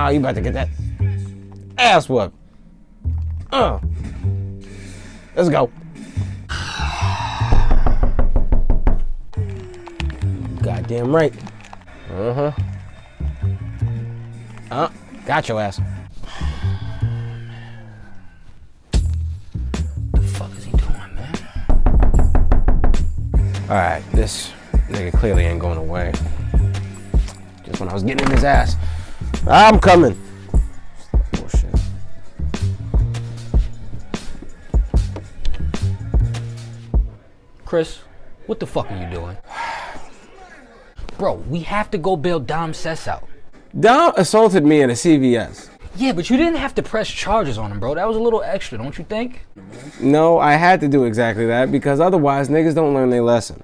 Ah, you about to get that ass whooped. Let's go. Goddamn right. Got your ass. The fuck is he doing, man? Alright, this nigga clearly ain't going away. Just when I was getting in his ass. I'm coming. Bullshit. Chris, what the fuck are you doing? Bro, we have to go bail Dom Sess out. Dom assaulted me at a CVS. Yeah, but you didn't have to press charges on him, bro. That was a little extra, don't you think? No, I had to do exactly that because otherwise niggas don't learn their lesson.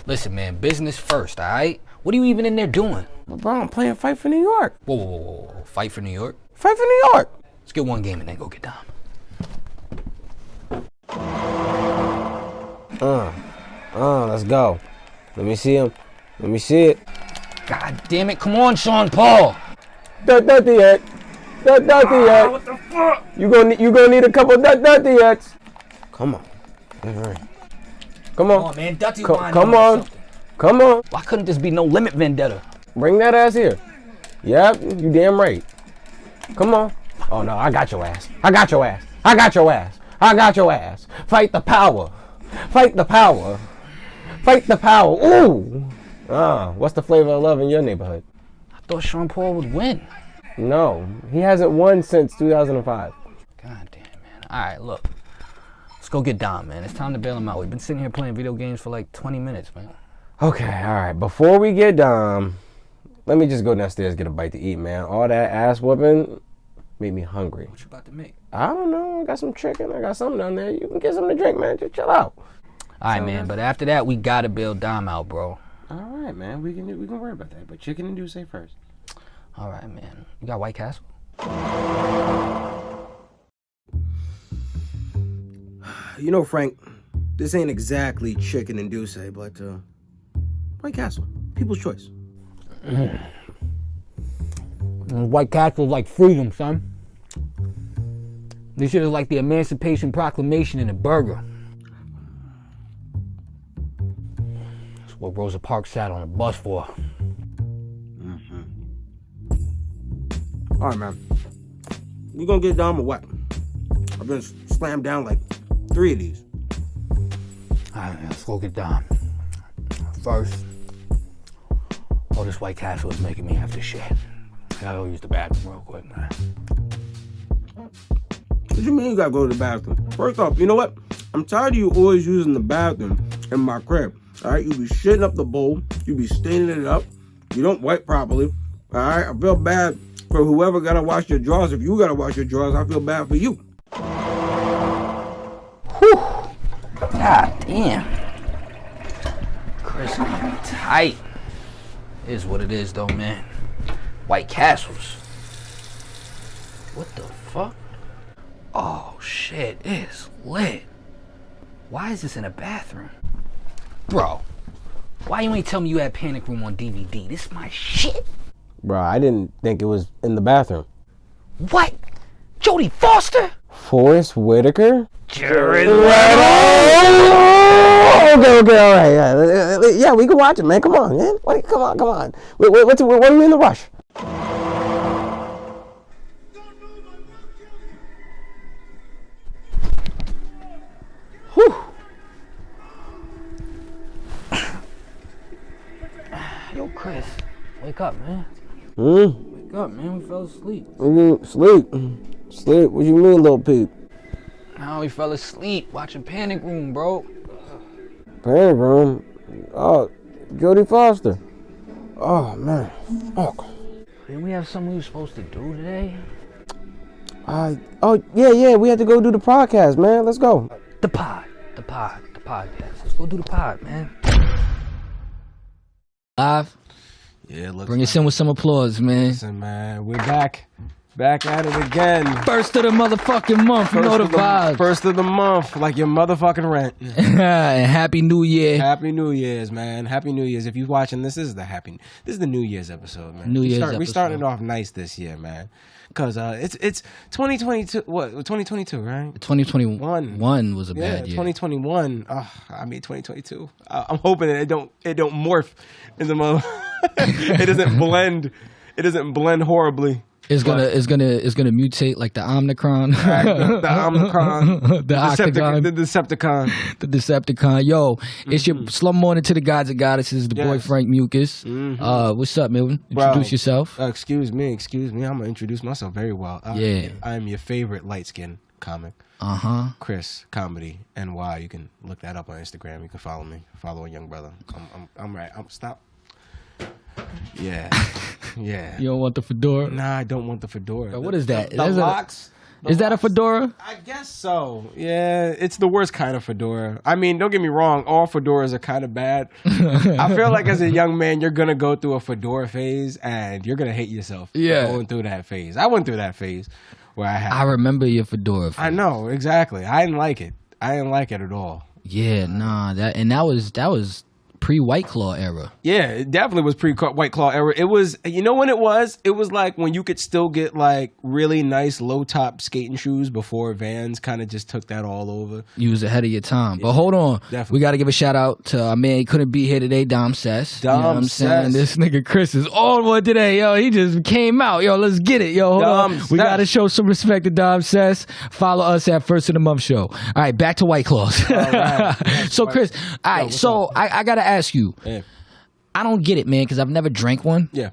Listen, man, business first, all right? What are you even in there doing? Bro, I'm playing Fight for New York. Whoa. Fight for New York? Fight for New York. Let's get one game and then go get Dom. Let's go. Let me see him. Let me see it. God damn it, come on, Sean Paul. Dirty yet. What the fuck? You gonna need a couple dirty yets. Come on. Come Come on. on, man. Dirty Come on. Come on. Why couldn't this be no limit vendetta? Bring that ass here. Yep, you damn right. Come on. Oh no, I got your ass. I got your ass. I got your ass. I got your ass. Fight the power. Fight the power. Fight the power. Ooh. What's the flavor of love in your neighborhood? I thought Sean Paul would win. No, he hasn't won since 2005. God damn, man. All right, look. Let's go get Dom, man. It's time to bail him out. We've been sitting here playing video games for like 20 minutes, man. Okay, all right. Before we get Dom, let me just go downstairs and get a bite to eat, man. All that ass whooping made me hungry. What you about to make? I don't know. I got some chicken. I got something down there. You can get something to drink, man. Just chill out. All right, man. But after that, we gotta bail Dom out, bro. All right, man. We can worry about that. But chicken and Douce first. All right, man. You got White Castle? You know, Frank, this ain't exactly chicken and Douce, but White Castle, people's choice. White Castle's like freedom, son. This shit is like the Emancipation Proclamation in a burger. That's what Rosa Parks sat on a bus for. All right, man. You gonna get Dom or what? I've been slammed down like 3 of these. All right, man, let's go get Dom. First, all this White Castle is making me have to shit. I gotta go use the bathroom real quick, man. What you mean you gotta go to the bathroom? First off, you know what? I'm tired of you always using the bathroom in my crib. All right, you be shitting up the bowl. You be staining it up. You don't wipe properly. All right, I feel bad for whoever gotta wash your drawers. If you gotta wash your drawers, I feel bad for you. Whew. God damn. Chris, I'm tight. Is what it is, though, man. White Castles. What the fuck? Oh, shit. It's lit. Why is this in a bathroom? Bro, why you ain't tell me you had Panic Room on DVD? This is my shit. Bro, I didn't think it was in the bathroom. What? Jodie Foster? Forrest Whitaker? Jared Okay, all right. Yeah, we can watch it, man. Come on, man. Come on. What are we in the rush? Whew. Yo, Chris, wake up, man. Wake up, man. We fell asleep. Sleep? What you mean, little peep? No, we fell asleep watching Panic Room, bro. Panic Room? Oh, Jodie Foster. Oh, man. Fuck. Didn't we have something we were supposed to do today? Yeah. We had to go do the podcast, man. Let's go. The podcast. Let's go do the pod, man. Live? Yeah, Bring us in with some applause, man. Listen, man, we're back Back at it again. First of the motherfucking month. You know the vibes. First of the month, like your motherfucking rent. And Happy New Year. Happy New Year's, man. Happy New Year's. If you're watching this is the New Year's episode, man. We started off nice this year, man. Because it's 2022. What? 2022, right? 2021 was a bad year. 2021. I mean 2022. I'm hoping that it don't morph in the mother. It doesn't blend. It doesn't blend horribly. It's gonna mutate like the Omicron. The Omicron. The Octagon. The Decepticon. The Decepticon. Yo, it's your slum morning to the gods and goddesses, the boy Frank Mucus. What's up, Milton? Introduce yourself. Excuse me. I'm gonna introduce myself very well. Yeah. I am your favorite light skinned comic. Chris Comedy NY. You can look that up on Instagram. You can follow me. Follow a young brother. I'm right. Stop. Yeah. You don't want the fedora? Nah, I don't want the fedora. What is that? The locks. Is that a fedora? I guess so. Yeah, it's the worst kind of fedora. I mean, don't get me wrong. All fedoras are kind of bad. I feel like as a young man, you're going to go through a fedora phase and you're going to hate yourself for going through that phase. I went through that phase where I remember your fedora phase. I know, exactly. I didn't like it. I didn't like it at all. Yeah, nah. That was pre-White Claw era. Yeah, it definitely was pre-White Claw era. It was, you know when it was? It was like when you could still get like really nice low-top skating shoes before Vans kind of just took that all over. You was ahead of your time. Yeah, but hold on. Definitely. We got to give a shout out to our man. He couldn't be here today, Dom Cess. You know what I'm saying? This nigga Chris is on one today. Yo, he just came out. Yo, let's get it. Yo, hold on. We got to show some respect to Dom Cess. Follow us at First of the Month Show. All right, back to White Claws. All right. So, Chris, all right, so I got to ask you. Yeah. I don't get it, man, because I've never drank one. Yeah.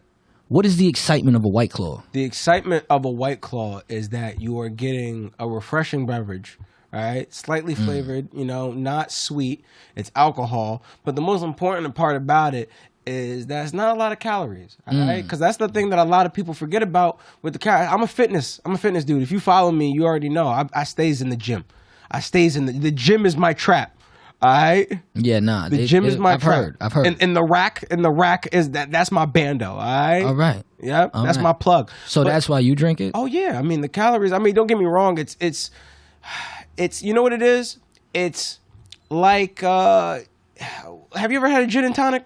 What is the excitement of a White Claw? The excitement of a White Claw is that you are getting a refreshing beverage, all right? Slightly flavored, not sweet. It's alcohol. But the most important part about it is that it's not a lot of calories, all right? Because that's the thing that a lot of people forget about with the calories. I'm a fitness dude. If you follow me, you already know. I stays in the gym. The gym is my trap. All right. Yeah, nah. The gym is my trap. I've heard. And the rack is that's my bando. All right. All right. Yep. That's my plug. So that's why you drink it? Oh yeah. I mean the calories. I mean, don't get me wrong. It's you know what it is? It's like have you ever had a gin and tonic?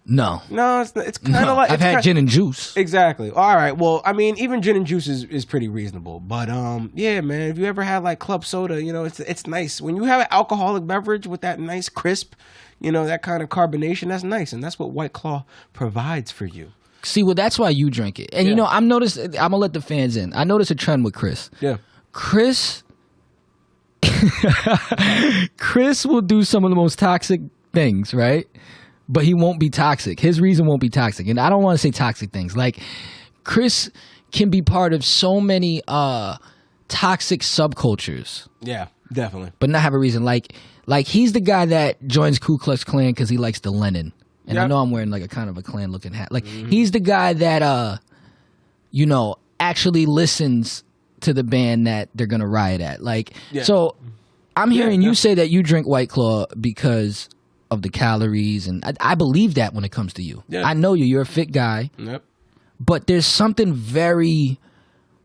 No, it's kind of like I've had gin and juice. Exactly. All right. Well, I mean, even gin and juice is pretty reasonable. But yeah, man. If you ever had like club soda, it's nice when you have an alcoholic beverage with that nice crisp, that kind of carbonation. That's nice, and that's what White Claw provides for you. See, well, that's why you drink it. And I'm gonna let the fans in. I noticed a trend with Chris. Yeah. Chris will do some of the most toxic things, right? But he won't be toxic. His reason won't be toxic. And I don't want to say toxic things. Like, Chris can be part of so many toxic subcultures. Yeah, definitely. But not have a reason. Like he's the guy that joins Ku Klux Klan because he likes the Lenin. And I know I'm wearing like a kind of a Klan looking hat. Like, he's the guy that, actually listens to the band that they're going to riot at. Like, so I'm hearing you say that you drink White Claw because of the calories, and I believe that when it comes to you. Yeah. I know you're a fit guy. Yep. But there's something very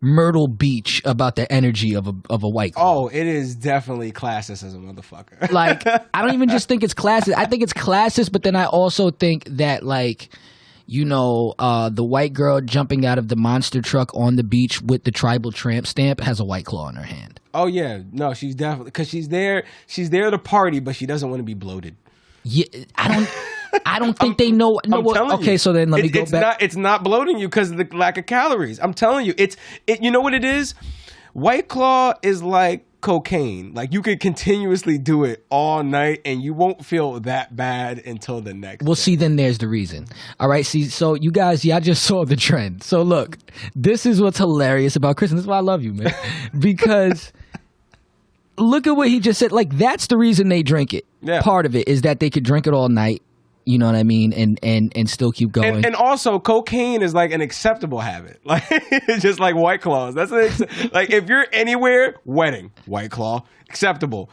Myrtle Beach about the energy of a White Claw. Oh, it is definitely classist as a motherfucker. Like, I don't even just think it's classist. I think it's classist, but then I also think that the white girl jumping out of the monster truck on the beach with the tribal tramp stamp has a White Claw in her hand. Oh yeah, no, she's definitely, because she's there to party, but she doesn't want to be bloated. Yeah, I don't think they know. Okay, so then let me go back. It's not bloating you because of the lack of calories. I'm telling you, you know what it is? White Claw is like cocaine. Like, you could continuously do it all night and you won't feel that bad until the next day. See, then there's the reason. All right, see, so you guys, y'all just saw the trend. So look, this is what's hilarious about Chris, and this is why I love you, man. Because look at what he just said. Like, that's the reason they drink it. Yeah. Part of it is that they could drink it all night. You know what I mean? And still keep going. And also, cocaine is like an acceptable habit. Like, it's just like White Claws. That's like, if you're anywhere, wedding, White Claw, acceptable.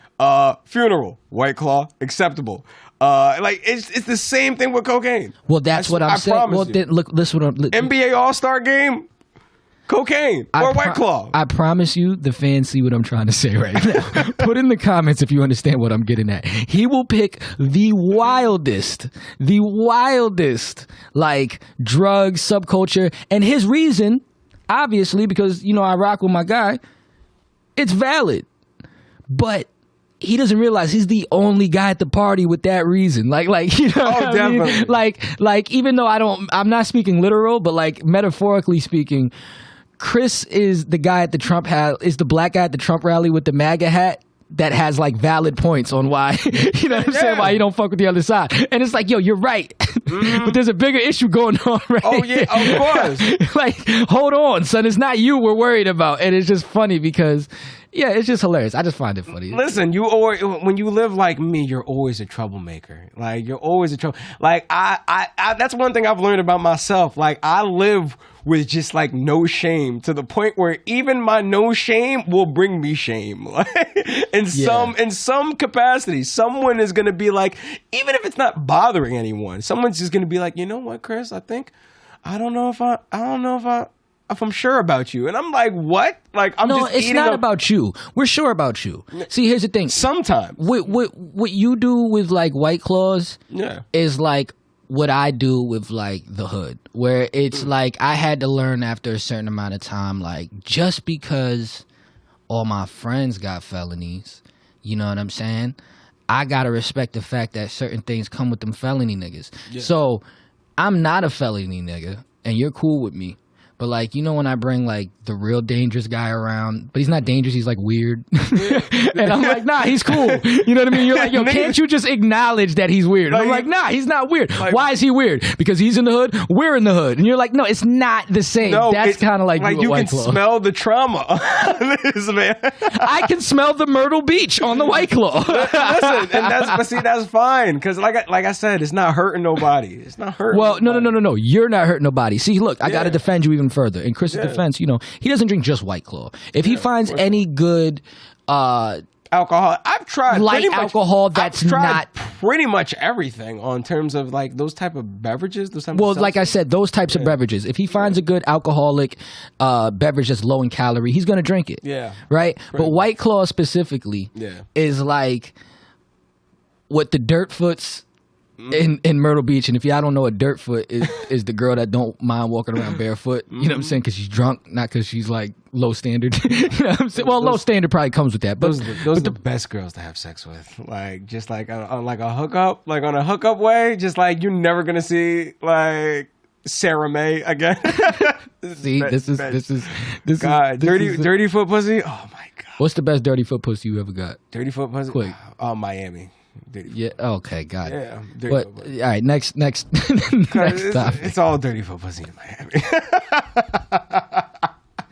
Funeral, White Claw, acceptable. Like, it's the same thing with cocaine. Well, that's what I'm saying. Well, then, look, listen. NBA All-Star game. cocaine or White Claw. I promise you, the fans see what I'm trying to say right now. Put in the comments if you understand what I'm getting at. He will pick the wildest, like drugs, subculture, and his reason, obviously, because I rock with my guy, it's valid, but he doesn't realize he's the only guy at the party with that reason. Like definitely. I mean? Like even though I'm not speaking literal, but like metaphorically speaking, Chris is the guy at the is the black guy at the Trump rally with the MAGA hat that has like valid points on why I'm saying, why you don't fuck with the other side. And it's like, yo, you're right. But there's a bigger issue going on right Oh yeah, of course. Like, hold on, son, it's not you we're worried about. And it's just funny because it's just hilarious. I just find it funny. Listen, when you live like me, you're always a troublemaker. Like, you're always a trouble. Like, I that's one thing I've learned about myself. Like, I live with just like no shame, to the point where even my no shame will bring me shame. Like, in some capacity, someone is gonna be like, even if it's not bothering anyone, someone's just gonna be like, you know what, Chris? I don't know if I'm sure about you. And I'm like, what? Like, it's not about you. We're sure about you. See, here's the thing. Sometimes. What you do with, like, White Claws is, like, what I do with, like, the hood. Where it's, like, I had to learn after a certain amount of time, like, just because all my friends got felonies, you know what I'm saying? I gotta respect the fact that certain things come with them felony niggas. Yeah. So, I'm not a felony nigga, and you're cool with me. But, like, when I bring, like, the real dangerous guy around, but he's not dangerous, he's, like, weird. And I'm like, nah, he's cool. You know what I mean? You're like, yo, can't you just acknowledge that he's weird? And I'm like, nah, he's not weird. Like, why is he weird? Because he's in the hood, we're in the hood. And you're like, no, it's not the same. No, that's kind of like you can smell the trauma on this, man. I can smell the Myrtle Beach on the White Claw. Listen, and that's fine. Because, like I said, it's not hurting nobody. It's not hurting nobody. No. You're not hurting nobody. See, look, I got to defend you even further. In Chris's defense, he doesn't drink just White Claw. If he finds any good alcohol, I've tried light alcohol that's not pretty much everything on terms of like those type of beverages. Like I said, those types of beverages. If he finds a good alcoholic beverage that's low in calorie, he's gonna drink it. Yeah. Right? But White Claw specifically is like what the Dirtfoots in Myrtle Beach. And if y'all don't know, a Dirtfoot is the girl that don't mind walking around barefoot. You know what I'm saying? Because she's drunk, not because she's like low standard. You know what I'm saying? Well, low standard probably comes with that. But those are the best girls to have sex with. Like, just like on like a hookup, like on a hookup way. Just like you're never gonna see like Sarah May again. See, this is dirty foot pussy. Oh my god. What's the best dirty foot pussy you ever got? Dirty foot pussy. Quick. Miami. Yeah. Okay. Got it. Yeah. But all right. Next. next topic. It's all dirty foot pussy in Miami.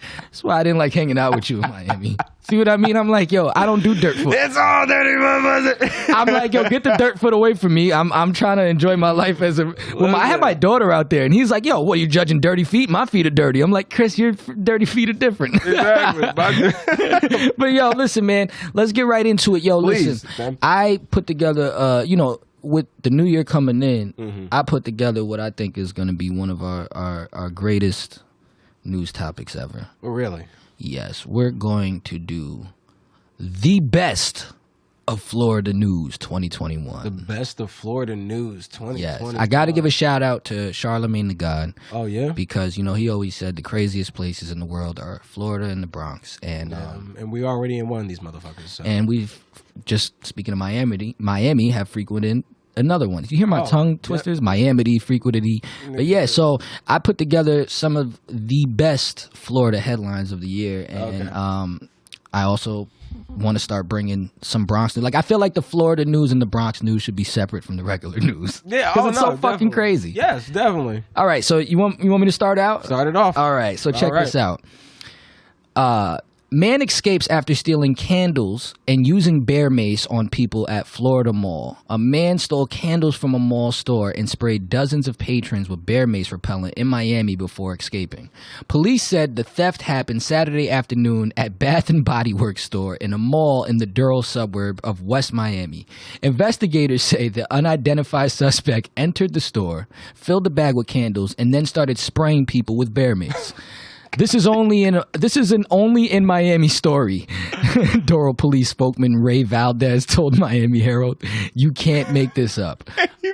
That's why I didn't like hanging out with you in Miami. See what I mean? I'm like, yo, I don't do dirt foot. It's all dirty foot pussy. I'm like, yo, get the dirt foot away from me. I'm trying to enjoy my life as a. Well, I have my daughter out there, and he's like, yo, what are you judging dirty feet? My feet are dirty. I'm like, Chris, your dirty feet are different. Exactly. But yo, listen, man, let's get right into it. Yo, listen, I put together, with the new year coming in, I put together what I think is going to be one of our greatest news topics ever. Oh, really? Yes, we're going to do the best of Florida news 2021. The best of Florida news 2021. Yes, I got to give a shout out to Charlemagne the God. Oh yeah, because he always said the craziest places in the world are Florida and the Bronx, and we already in one of these motherfuckers. So. And we've just speaking of Miami have frequented another one. You hear my tongue twisters? Yep. Miami, frequentity. But yeah, so I put together some of the best Florida headlines of the year, and I also want to start bringing some Bronx news. Like, I feel like the Florida news and the Bronx news should be separate from the regular news. Yeah, because it's so fucking crazy. Yes, definitely. All right, so you want me to start out? Start it off. All right, so check this out. Man escapes after stealing candles and using bear mace on people at Florida Mall. A man stole candles from a mall store and sprayed dozens of patrons with bear mace repellent in Miami before escaping. Police said the theft happened Saturday afternoon at Bath & Body Works store in a mall in the Doral suburb of West Miami. Investigators say the unidentified suspect entered the store, filled the bag with candles, and then started spraying people with bear mace. This is an only in Miami story. Doral police spokesman Ray Valdez told Miami Herald, "You can't make this up." You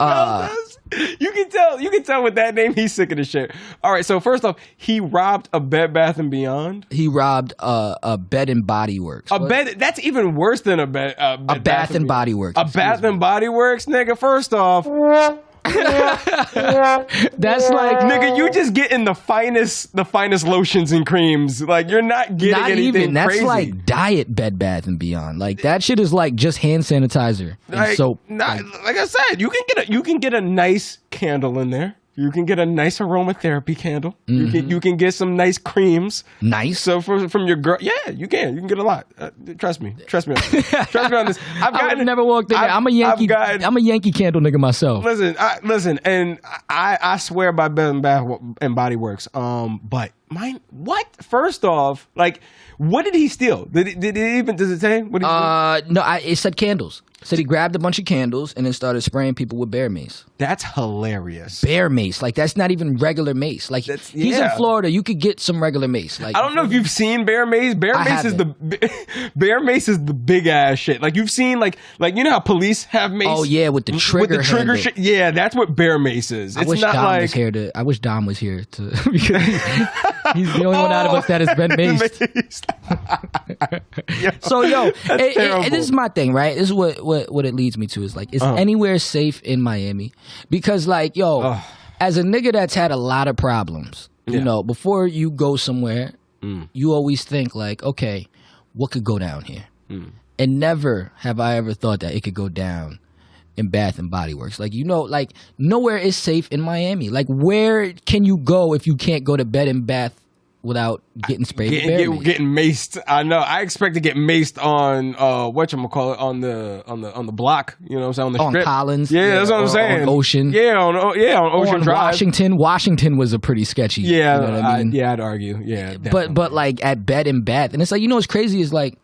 can tell with that name he's sick of the shit. All right, so first off, he robbed a Bed Bath and Beyond. He robbed a Bed and Body Works. That's even worse than a Bath and Body Works. A Bath and Body Works, nigga. First off. That's like, nigga, you just getting the finest lotions and creams. Like, you're not getting anything that's crazy. like diet Bed Bath and Beyond. Like, that shit is like just hand sanitizer and soap. Like I said, you can get a nice candle in there. You can get a nice aromatherapy candle. Mm-hmm. You can get some nice creams. Nice. So from your girl, yeah, you can get a lot. Trust me. Trust me on this. I would never walked in there. I'm a Yankee Candle nigga myself. Listen, and I swear by Bed and Bath and Body Works. But mine, what? First off, like, what did he steal? Does it say? What did he no, it said candles. Said he grabbed a bunch of candles and then started spraying people with bear mace. That's hilarious. Bear mace. Like, that's not even regular mace. Like, he's in Florida. You could get some regular mace. Like, I don't know if you've seen bear mace. Bear mace is the big ass shit. Like, you've seen like you know how police have mace. Oh yeah, with the trigger shit. Yeah, that's what bear mace is. I wish Dom was here to because he's the only one out of us that has been maced. So this is my thing, right? This is what it leads me to is like, is anywhere safe in Miami? Because like, as a nigga that's had a lot of problems, you know, before you go somewhere, you always think like, okay, what could go down here? And never have I ever thought that it could go down in Bath and Body Works. Like, you know, like nowhere is safe in Miami. Like, where can you go if you can't go to Bed and Bath without getting sprayed with bear mace? Getting maced. I know. I expect to get maced on whatchamacallit, on the block. You know what I'm saying? On the strip. On Collins. Yeah, that's what I'm saying. On Ocean. Yeah, on Ocean Drive. Washington was a pretty sketchy. Yeah, you know what I mean? I'd argue. Yeah, but like at Bed and Bath, and it's like, you know what's crazy is like,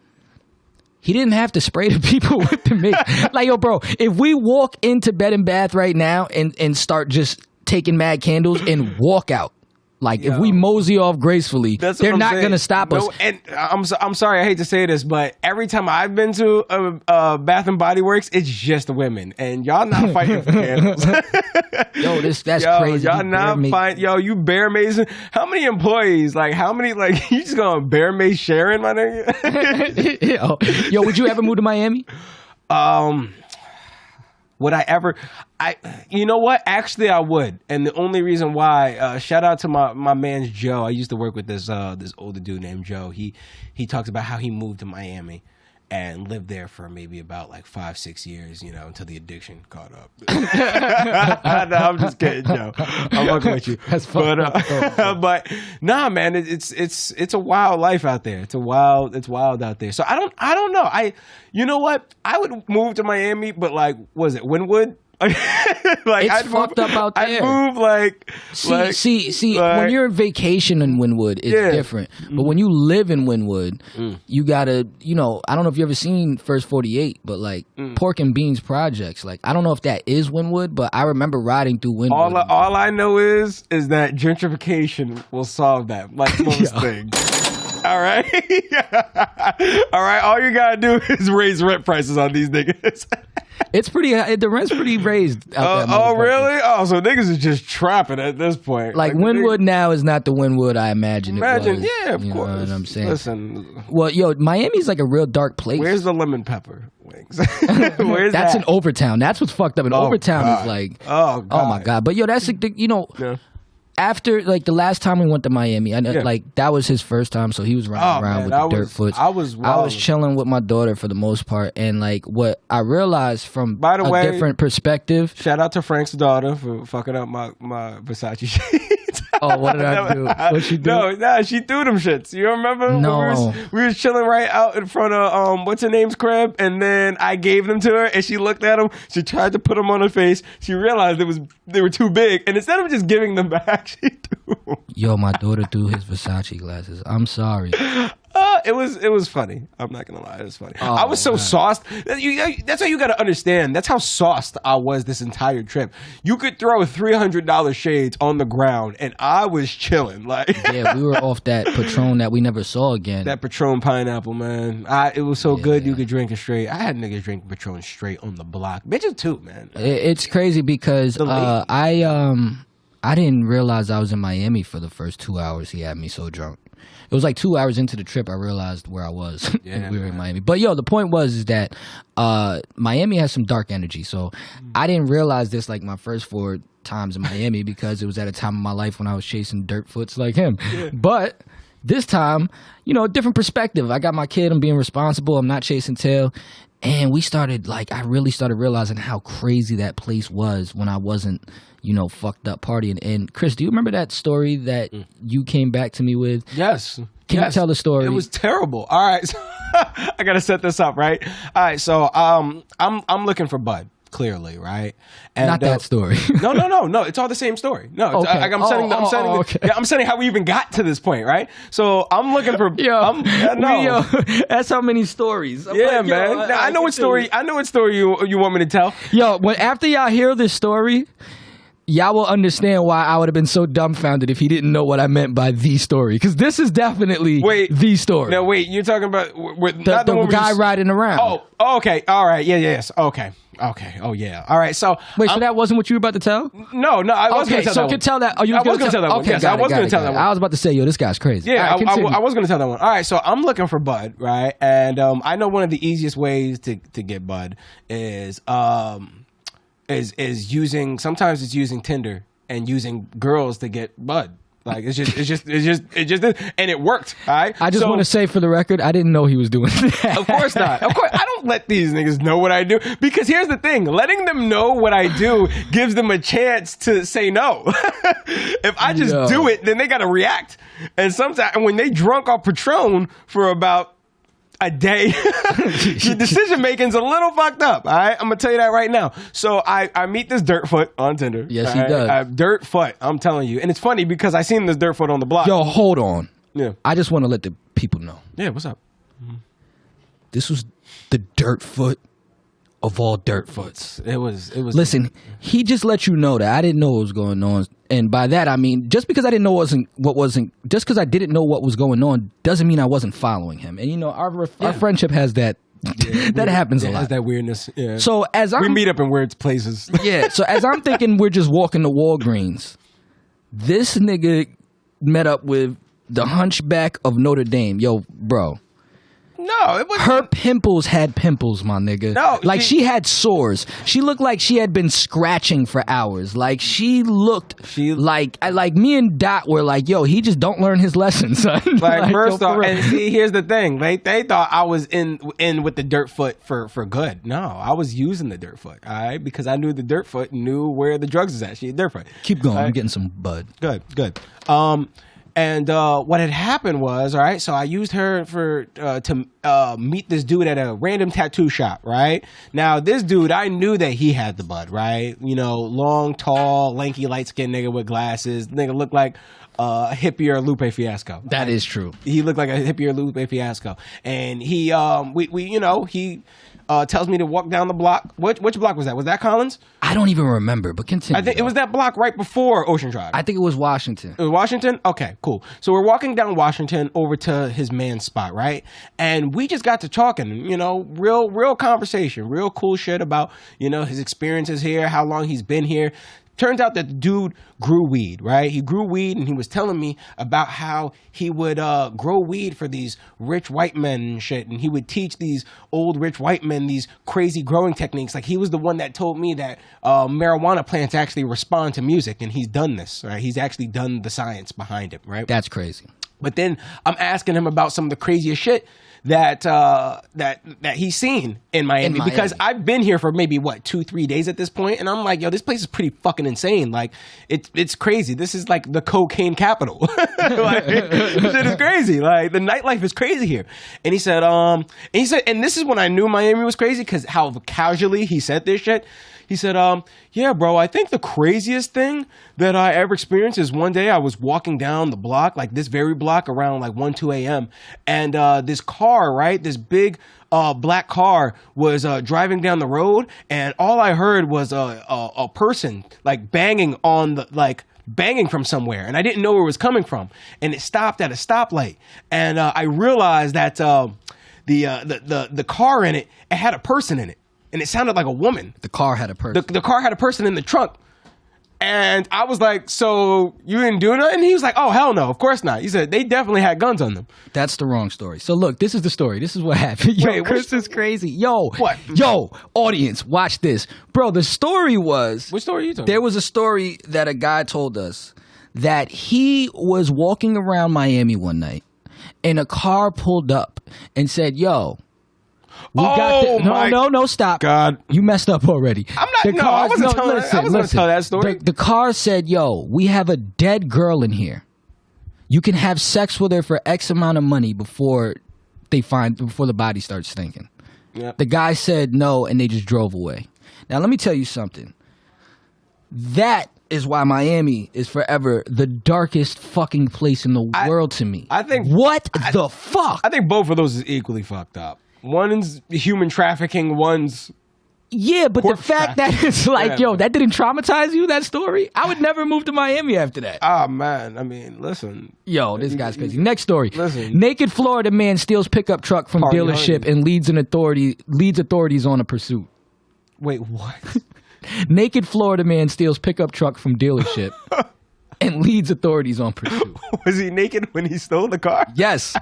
he didn't have to spray the people with the mace. Like, yo, bro, if we walk into Bed and Bath right now and start just taking mad candles and walk out, like, if we mosey off gracefully, they're not going to stop us. And I'm sorry, I hate to say this, but every time I've been to a Bath and Body Works, it's just women, and y'all not fighting for candles. Yo, that's crazy. Y'all not fighting. Yo, you bear macing. How many employees? Like, how many? Like, you just gonna bear mace Sharon, my nigga? Yo, would you ever move to Miami? Would I ever? You know what? Actually, I would. And the only reason why, shout out to my man's Joe. I used to work with this older dude named Joe. He talks about how he moved to Miami and lived there for maybe about like 5-6 years, you know, until the addiction caught up. No, I'm just kidding, Joe. I'm fucking with you. That's fun. But nah, man, it's a wild life out there. It's wild out there. So I don't know. You know what? I would move to Miami, but like, was it Wynwood? Like, it's fucked up out there. I'd move like when you're on vacation in Wynwood, it's different. But when you live in Wynwood, you gotta, you know, I don't know if you ever seen First 48, but like Pork and Beans Projects, like, I don't know if that is Wynwood, but I remember riding through Wynwood. All I know is that gentrification will solve that, like most things. All right, all right. All you gotta do is raise rent prices on these niggas. It's pretty. The rent's pretty raised. Oh, really? Oh, so niggas is just trapping at this point. Like Wynwood now is not the Wynwood I imagine it was. Yeah, of course. You know what I'm saying? Listen. Well, yo, Miami's like a real dark place. Where's the lemon pepper wings? Where's that's that? in Overtown. That's what's fucked up. In Overtown God. is like, oh my God. But yo, that's like, you know. Yeah. After, like, the last time we went to Miami, like, that was his first time, so he was running around with the dirt foots. I was chilling with my daughter for the most part, and, like, what I realized from a different perspective. Shout out to Frank's daughter for fucking up my Versace shades. Oh, what did I do? What'd she do? No, she threw them shits. You remember? No. We was chilling right out in front of, what's her name's crib, and then I gave them to her, and she looked at them. She tried to put them on her face. She realized they were too big, and instead of just giving them back, she threw them. Yo, my daughter threw his Versace glasses. I'm sorry. it was funny. I'm not gonna lie, it was funny. I was so sauced. That's how you gotta understand. That's how sauced I was this entire trip. You could throw $300 shades on the ground, and I was chilling. Like, yeah, we were off that Patron that we never saw again. That Patron pineapple, man. It was so good you could drink it straight. I had niggas drink Patron straight on the block. Bitches too, man. It's crazy because I didn't realize I was in Miami for the first 2 hours. He had me so drunk. It was like 2 hours into the trip I realized where I was. Yeah, we were in Miami. But the point was that Miami has some dark energy. So I didn't realize this like my first 4 times in Miami because it was at a time of my life when I was chasing dirt foots like him. Yeah. But this time, different perspective. I got my kid. I'm being responsible. I'm not chasing tail. And I really started realizing how crazy that place was when I wasn't, fucked up partying. And Chris, do you remember that story that you came back to me with? Yes. Can you tell the story? It was terrible. All right. So I got to set this up, right? All right. So I'm looking for Bud. Clearly, right? And, not that story. No. It's all the same story. No, okay. I'm saying how we even got to this point, right? So I'm looking for. That's how many stories. Man. I know what story. I know what story you want me to tell. After y'all hear this story, y'all will understand why I would have been so dumbfounded if he didn't know what I meant by the story. Because this is definitely the story. No, wait. You're talking about the guy riding around. Oh, okay. All right. Yes. Okay. Oh, yeah. All right. So wait. So that wasn't what you were about to tell? No. I was going to tell that one. Could tell that. Oh, you I was going to tell that one. Okay, yes, I was going to tell that one. I was about to say, this guy's crazy. Yeah, right, I was going to tell that one. All right. So I'm looking for Bud, right? And I know one of the easiest ways to get Bud is using. Sometimes it's using Tinder and using girls to get Bud. Like it's just, and it worked. All right. I just want to say for the record, I didn't know he was doing that. Of course not. Of course, I don't let these niggas know what I do because here's the thing: letting them know what I do gives them a chance to say no. If I just do it, then they got to react. And sometimes when they drunk off Patron for about a day, your decision making's a little fucked up. All right, I'm gonna tell you that right now. So I meet this Dirtfoot on Tinder. Yes, he does. Dirtfoot, I'm telling you, and it's funny because I seen this Dirtfoot on the block. Yo, hold on. Yeah, I just want to let the people know. Yeah, what's up? This was the Dirtfoot of all Dirtfoots. It was. Listen, he just let you know that I didn't know what was going on, and by that I mean just because I didn't know just because I didn't know what was going on doesn't mean I wasn't following him. And our friendship has that. That happens a lot. Has that weirdness. Yeah. So we meet up in weird places. Yeah. So as I'm thinking, we're just walking to Walgreens. This nigga met up with the Hunchback of Notre Dame. Yo, bro. No, it wasn't. Her pimples had pimples, my nigga. No, like she had sores. She looked like she had been scratching for hours. Like she looked like me and Dot were like, yo, he just don't learn his lessons, son. Like first off, and see, here's the thing. They thought I was in with the Dirtfoot for good. No, I was using the Dirtfoot, all right, because I knew the Dirtfoot knew where the drugs is at. She Dirtfoot. Keep going. Right? I'm getting some bud. Good. And what had happened was, all right, so I used her to meet this dude at a random tattoo shop, right? Now, this dude, I knew that he had the Bud, right? Long, tall, lanky, light-skinned nigga with glasses. Nigga looked like a hippier Lupe Fiasco. That is true. He looked like a hippier Lupe Fiasco. And he, he tells me to walk down the block. Which block was that? Was that Collins? I don't even remember, but continue. I think it was that block right before Ocean Drive. I think it was Washington. It was Washington? Okay, cool. So we're walking down Washington over to his man's spot, right? And we just got to talking, real conversation, real cool shit about, his experiences here, how long he's been here. Turns out that the dude grew weed, right? He grew weed, and he was telling me about how he would grow weed for these rich white men and shit, and he would teach these old rich white men these crazy growing techniques. Like, he was the one that told me that marijuana plants actually respond to music, and he's done this, right? He's actually done the science behind it, right? That's crazy. But then I'm asking him about some of the craziest shit that he's seen in Miami, because I've been here for maybe 2-3 days at this point, and I'm like, yo, this place is pretty fucking insane. Like, it's crazy. This is like the cocaine capital. Like, this shit is crazy. Like, the nightlife is crazy here. And he said, and this is when I knew Miami was crazy, because how casually he said this shit. He said, yeah, bro, I think the craziest thing that I ever experienced is one day I was walking down the block, like this very block around like 1, 2 a.m. And this car, right, this big black car was driving down the road, and all I heard was a person like banging on the, like, banging from somewhere, and I didn't know where it was coming from, and it stopped at a stoplight, and I realized that the car in it had a person in it, and it sounded like a woman. The car had a person. The car had a person in the trunk. And I was like, so you didn't do nothing? He was like, oh, hell no, of course not. He said they definitely had guns on them. That's the wrong story. So look, this is the story. This is what happened. Yo, Wait, Chris is crazy. Yo, what? Yo, audience, watch this. Bro, the story was... What story are you talking There was a story that a guy told us that he was walking around Miami one night and a car pulled up and said, yo... No, stop. God. You messed up already. I'm not, I wasn't going to tell that story. The car said, yo, we have a dead girl in here. You can have sex with her for X amount of money before the body starts stinking. Yep. The guy said no, and they just drove away. Now, let me tell you something. That is why Miami is forever the darkest fucking place in the world to me. I think... What the fuck? I think both of those is equally fucked up. One's human trafficking, one's... Yeah, but the fact that it's like, yo, that didn't traumatize you, that story? I would never move to Miami after that. Oh, man. I mean, listen. Yo, this guy's crazy. Next story. Listen. Naked Florida man steals pickup truck from dealership and leads authorities on a pursuit. Wait, what? Naked Florida man steals pickup truck from dealership and leads authorities on pursuit. Was he naked when he stole the car? Yes.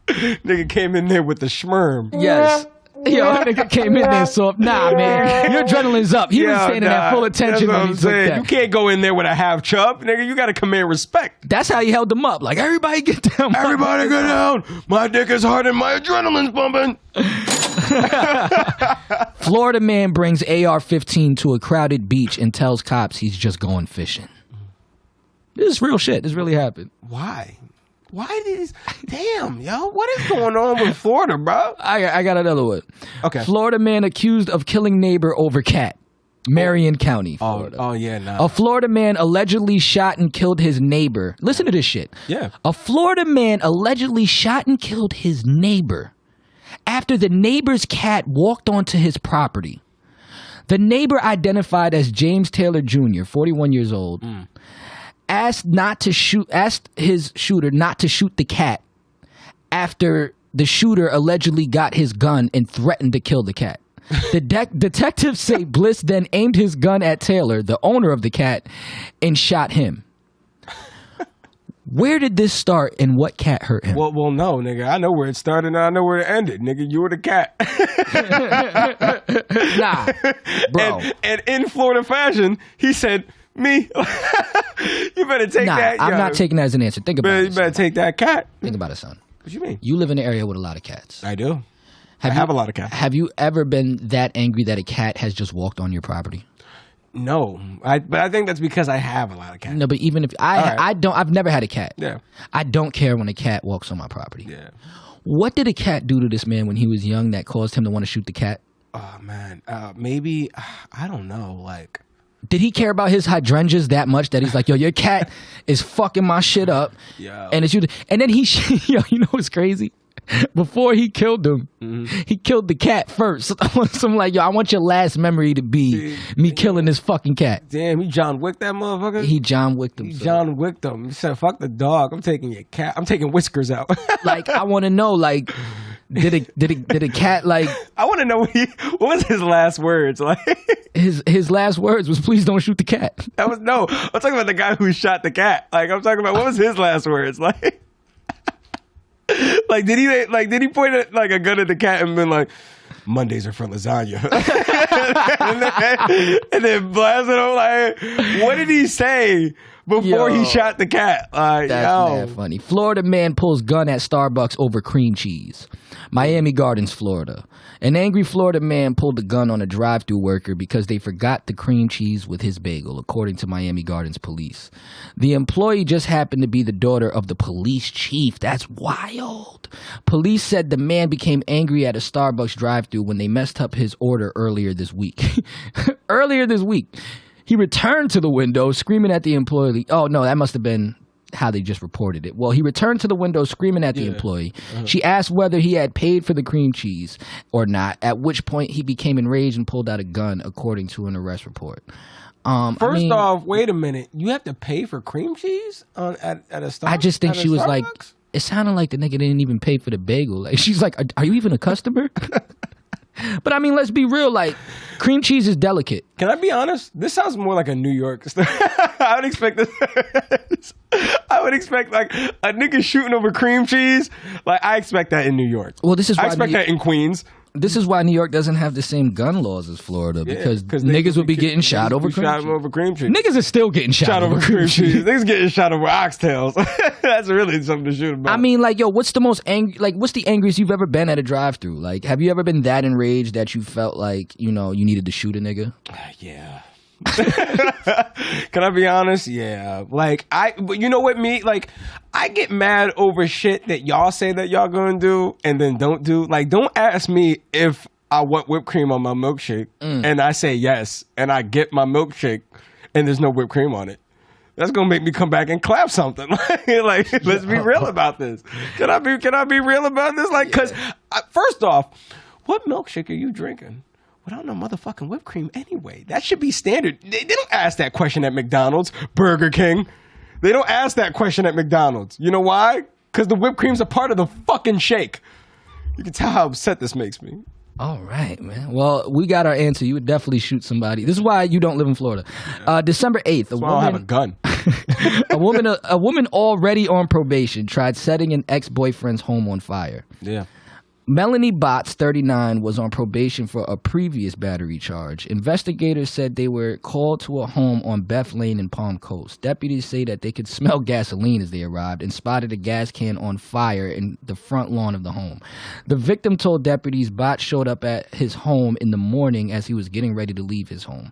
Nigga came in there with the schmerm. Yes. Yo, nigga came in there, so nah, man, your adrenaline's up. He was standing at full attention when he took that. You can't go in there with a half chub, nigga. You got to command respect. That's how he held them up. Like, everybody get down. Everybody get down. My dick is hard and my adrenaline's pumping. Florida man brings AR-15 to a crowded beach and tells cops he's just going fishing. This is real shit. This really happened. Why? Why these? Damn, yo, what is going on with Florida, bro? I got another one. Okay. Florida man accused of killing neighbor over cat. Marion County, Florida. Oh, yeah, nah. A Florida man allegedly shot and killed his neighbor. Listen to this shit. Yeah. A Florida man allegedly shot and killed his neighbor after the neighbor's cat walked onto his property. The neighbor, identified as James Taylor Jr., 41 years old, asked his shooter not to shoot the cat after the shooter allegedly got his gun and threatened to kill the cat. The detectives say Bliss then aimed his gun at Taylor, the owner of the cat, and shot him. Where did this start and what cat hurt him? Well, no, nigga. I know where it started and I know where it ended, nigga. You were the cat. Nah, bro. And in Florida fashion, he said, me. You better take that. I'm not taking that as an answer. Think about it. You better take that cat. Think about it, son. What you mean? You live in an area with a lot of cats. I do. I have a lot of cats. Have you ever been that angry that a cat has just walked on your property? No, but I think that's because I have a lot of cats. No, but even if I've never had a cat. Yeah. I don't care when a cat walks on my property. Yeah. What did a cat do to this man when he was young that caused him to want to shoot the cat? Oh man, maybe I don't know. Like, did he care about his hydrangeas that much that he's like, yo, your cat is fucking my shit up? Yeah. And it's you. And then yo, you know what's crazy? Before he killed him, he killed the cat first. So I'm like, yo, I want your last memory to be me killing this fucking cat. Damn, he John Wick that motherfucker? He John Wicked him. He John Wicked him. He said, fuck the dog. I'm taking your cat. I'm taking Whiskers out. Like, I want to know, like, did a cat, like... I want to know what was his last words? Like, his last words was, please don't shoot the cat. I'm talking about the guy who shot the cat. Like, I'm talking about, what was his last words? Like... Like, did he point at, like, a gun at the cat and been like, Mondays are for lasagna? and then blast it on, like, what did he say? before he shot the cat. That's mad funny. Florida man pulls gun at Starbucks over cream cheese. Miami Gardens, Florida. An angry Florida man pulled a gun on a drive-thru worker because they forgot the cream cheese with his bagel, according to Miami Gardens police. The employee just happened to be the daughter of the police chief. That's wild. Police said the man became angry at a Starbucks drive-thru when they messed up his order earlier this week. He returned to the window screaming at the employee. Oh, no, that must have been how they just reported it. Well, he returned to the window screaming at the employee. She asked whether he had paid for the cream cheese or not, at which point he became enraged and pulled out a gun, according to an arrest report. First off, wait a minute. You have to pay for cream cheese at a Starbucks? I just think she was like, it sounded like the nigga didn't even pay for the bagel. Like, she's like, are you even a customer? But I mean, let's be real. Like, cream cheese is delicate. Can I be honest? This sounds more like a New York story. I would expect this. I would expect like a nigga shooting over cream cheese. Like, I expect that in New York. Well, this is why I expect that in Queens. This is why New York doesn't have the same gun laws as Florida, because niggas would be getting shot over cream cheese. Niggas are still getting shot over cream cheese. Niggas getting shot over oxtails. That's really something to shoot about. I mean, like, yo, what's the angriest you've ever been at a drive-thru? Like, have you ever been that enraged that you felt like, you know, you needed to shoot a nigga? Yeah. Can I be honest? Yeah. Like, but you know what, I get mad over shit that y'all say that y'all gonna do and then don't do. Like, don't ask me if I want whipped cream on my milkshake and I say yes and I get my milkshake and there's no whipped cream on it. That's gonna make me come back and clap something. Like, let's be real about this. Can I be real about this? Like, cause first off, what milkshake are you drinking without no motherfucking whipped cream anyway? That should be standard. They don't ask that question at McDonald's, Burger King. They don't ask that question at McDonald's. You know why? Because the whipped cream's a part of the fucking shake. You can tell how upset this makes me. All right, man. Well, we got our answer. You would definitely shoot somebody. This is why you don't live in Florida. December 8th. I don't have a gun. a woman already on probation tried setting an ex-boyfriend's home on fire. Yeah. Melanie Botts, 39, was on probation for a previous battery charge. Investigators said they were called to a home on Beth Lane in Palm Coast. Deputies say that they could smell gasoline as they arrived and spotted a gas can on fire in the front lawn of the home. The victim told deputies Botts showed up at his home in the morning as he was getting ready to leave his home.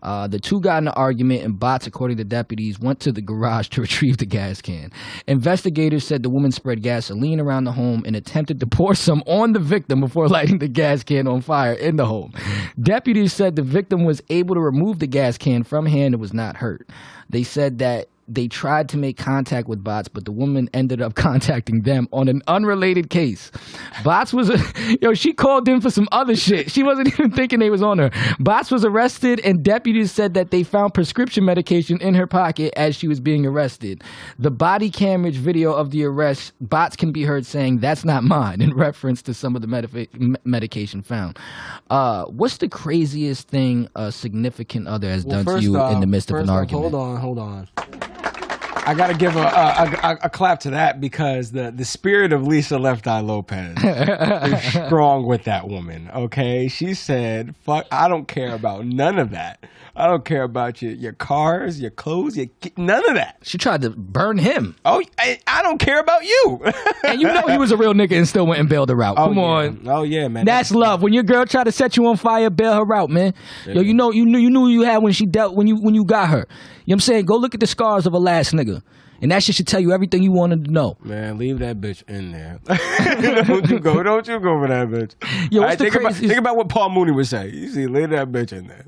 The two got in an argument, and Botts, according to deputies, went to the garage to retrieve the gas can. Investigators said the woman spread gasoline around the home and attempted to pour some on the victim before lighting the gas can on fire in the home. Deputies said the victim was able to remove the gas can from hand and was not hurt. They said that they tried to make contact with Botts, but the woman ended up contacting them on an unrelated case. Botts was, she called in for some other shit. She wasn't even thinking they was on her. Botts was arrested, and deputies said that they found prescription medication in her pocket as she was being arrested. The body camera video of the arrest, Botts can be heard saying, "That's not mine," in reference to some of the medication found. What's the craziest thing a significant other has done to you in the midst of an argument? Hold on. I gotta give a clap to that because the spirit of Lisa Left Eye Lopez is strong with that woman. Okay, she said, "Fuck, I don't care about none of that. I don't care about your cars, your clothes, none of that." She tried to burn him. Oh, I don't care about you. And you know he was a real nigga and still went and bailed her out. Come on. Oh yeah, man. That's love. When your girl tried to set you on fire, bail her out, man. Yeah. Yo, you knew you had when you got her. You know what I'm saying? Go look at the scars of a last nigga. And that shit should tell you everything you wanted to know. Man, leave that bitch in there. Don't you go for that bitch. Yo, think about what Paul Mooney would say. You see, leave that bitch in there.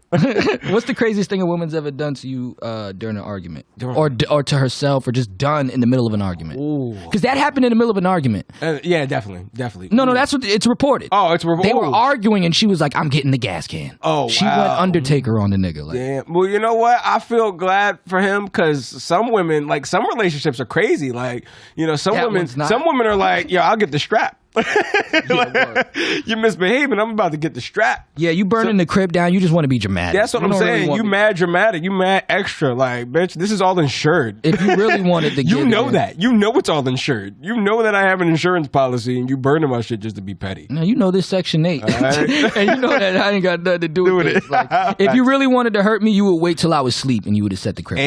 What's the craziest thing a woman's ever done to you during an argument? Or to herself, or just done in the middle of an argument? Because that happened in the middle of an argument. Yeah, definitely. No, that's what it's reported. Oh, it's reported. They were arguing, and she was like, "I'm getting the gas can." Oh, she went Undertaker on the nigga. Like. Damn. Well, you know what? I feel glad for him because some women, like some relationships are crazy. Like, some women are like, "Yo, I'll get the strap." You're misbehaving. I'm about to get the strap. Yeah, you burning the crib down. You just want to be dramatic. That's what I'm saying. You mad dramatic. You mad extra. Like, bitch, this is all insured. If you really wanted to, you know that. You know it's all insured. You know that I have an insurance policy, and you burning my shit just to be petty. Now you know this Section 8, right. and you know that I ain't got nothing to do with it. Like, if you really wanted to hurt me, you would wait till I was asleep, and you would have set the crib.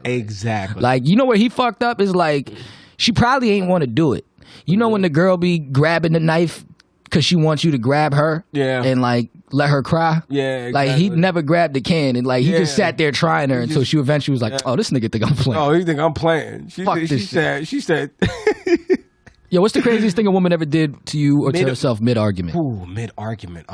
Exactly. Like, you know where he fucked up is like, she probably ain't want to do it. You know when the girl be grabbing the knife because she wants you to grab her, and like let her cry. Yeah, exactly. Like he never grabbed the can, and like he just sat there trying her until she eventually was like, "Oh, this nigga think I'm playing." Oh, he think I'm playing. She said. Yo, what's the craziest thing a woman ever did to you or to herself mid argument? Ooh, mid argument.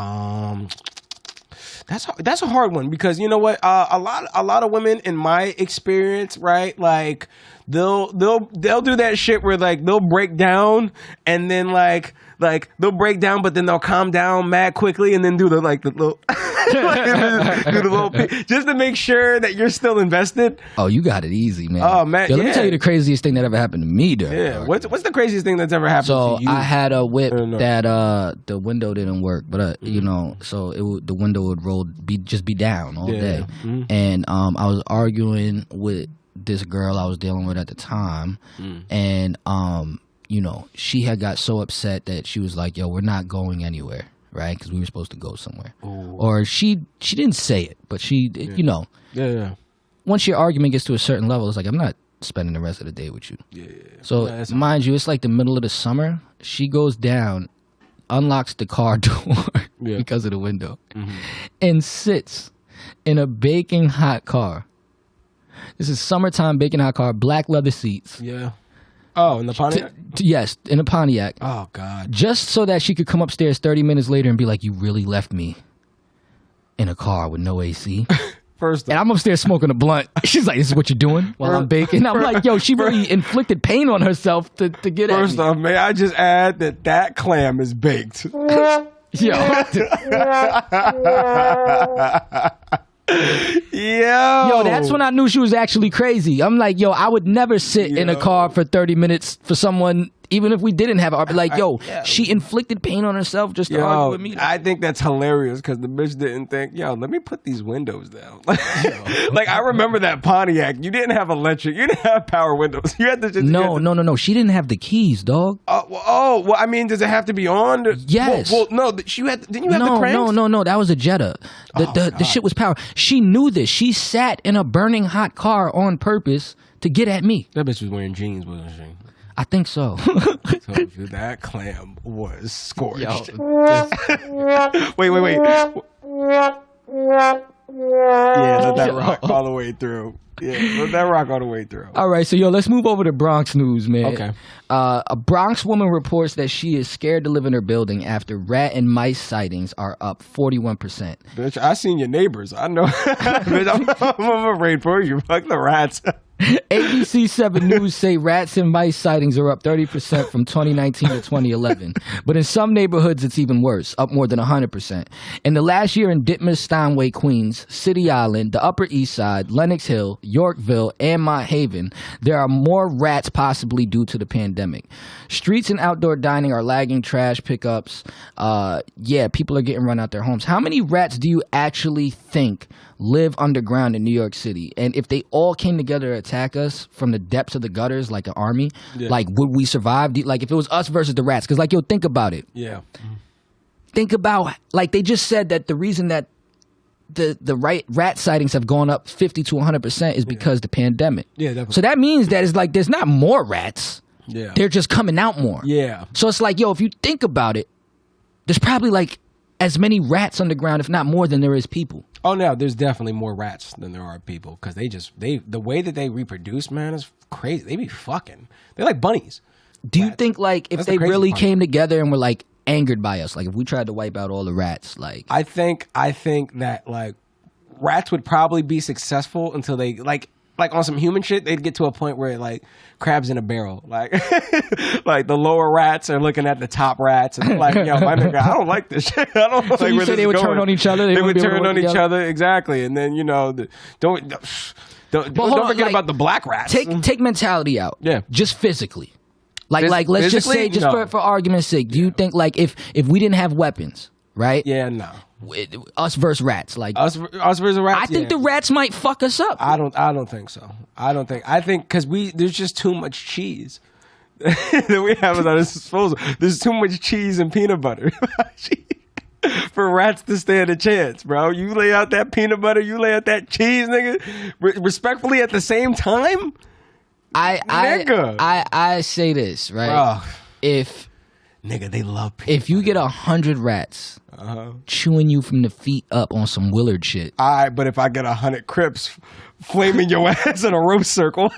That's a hard one because you know what? A lot of women in my experience, right? Like they'll do that shit where like they'll break down and then like they'll break down, but then they'll calm down mad quickly and then do the little do the little just to make sure that you're still invested. Oh, you got it easy, man. Oh man, yo, let me tell you the craziest thing that ever happened to me, though. Yeah, what's the craziest thing that's ever happened to you? So I had a whip that the window didn't work, but you know, so the window would just be down all day, and I was arguing with this girl I was dealing with at the time, and you know, she had got so upset that she was like, "Yo, we're not going anywhere." Right, because we were supposed to go somewhere. Ooh. Or she didn't say it, but she, you know. Yeah. Once your argument gets to a certain level, it's like, I'm not spending the rest of the day with you. Yeah. So, mind you, it's like the middle of the summer. She goes down, unlocks the car door because of the window, and sits in a baking hot car. This is summertime baking hot car, black leather seats. Yeah. Oh, in the Pontiac? Yes, in a Pontiac. Oh, God. Just so that she could come upstairs 30 minutes later and be like, you really left me in a car with no AC? And I'm upstairs smoking a blunt. She's like, this is what you're doing while I'm baking? I'm like, yo, she really inflicted pain on herself to get at me. First off, may I just add that clam is baked. Yo, that's when I knew she was actually crazy. I'm like, yo, I would never sit in a car for 30 minutes for someone, even if we didn't have it. I'd be like, yo, she inflicted pain on herself just to argue with me. I think that's hilarious because the bitch didn't think, yo, let me put these windows down. Like, I remember that Pontiac. You didn't have electric. You didn't have power windows. You had to just... No. She didn't have the keys, dog. Well, I mean, does it have to be on? Yes. Well, no, didn't you have the cranks? No. That was a Jetta. The shit was power. She knew this. She sat in a burning hot car on purpose to get at me. That bitch was wearing jeans, wasn't she? I think so. I told you that clam was scorched. Wait. Yeah, let that rock all the way through. All right, so let's move over to Bronx news, man. Okay. A Bronx woman reports that she is scared to live in her building after rat and mice sightings are up 41%. Bitch, I seen your neighbors. I know. Bitch, I'm afraid for you. Fuck the rats. ABC 7 News say rats and mice sightings are up 30% from 2019 to 2011. But in some neighborhoods, it's even worse, up more than 100%. In the last year in Ditmas, Steinway, Queens, City Island, the Upper East Side, Lenox Hill, Yorkville, and Mott Haven, there are more rats possibly due to the pandemic. Streets and outdoor dining are lagging, trash pickups. People are getting run out their homes. How many rats do you actually think live underground in New York City? And if they all came together to attack us from the depths of the gutters like an army, like, would we survive? Like, if it was us versus the rats? Because, like, yo, think about it. Yeah. Think about, like, they just said that the reason that the rat sightings have gone up 50 to 100% is because the pandemic. Yeah, definitely. So that means that it's like there's not more rats. Yeah. They're just coming out more. Yeah. So it's like, yo, if you think about it, there's probably like as many rats underground, if not more, than there is people. Oh no, there's definitely more rats than there are people because the way that they reproduce, man, is crazy. They be fucking. They're like bunnies. Do you think like if they really came together and were like angered by us, like if we tried to wipe out all the rats, like I think that like rats would probably be successful until they like on some human shit, they'd get to a point where like crabs in a barrel, like like the lower rats are looking at the top rats and like, yo, my nigga, I don't like this shit. I don't so like you where say this they is would going. turn on each other. They would turn on each other, exactly. And then don't forget about the black rats. Take mentality out. Yeah, just physically. Like let's just say, physically? No. for argument's sake, do you think like if we didn't have weapons, right? Yeah, no. Us versus rats, like Us versus rats. I think the rats might fuck us up. I don't think so. I think because there's just too much cheese that we have at our disposal. There's too much cheese and peanut butter for rats to stand a chance, bro. You lay out that peanut butter, you lay out that cheese, nigga. Respectfully, at the same time, I say this, right? Bro. If nigga, they love peanut if you get 100 rats chewing you from the feet up on some Willard shit, all right, but if I get 100 Crips flaming your ass in a roast circle,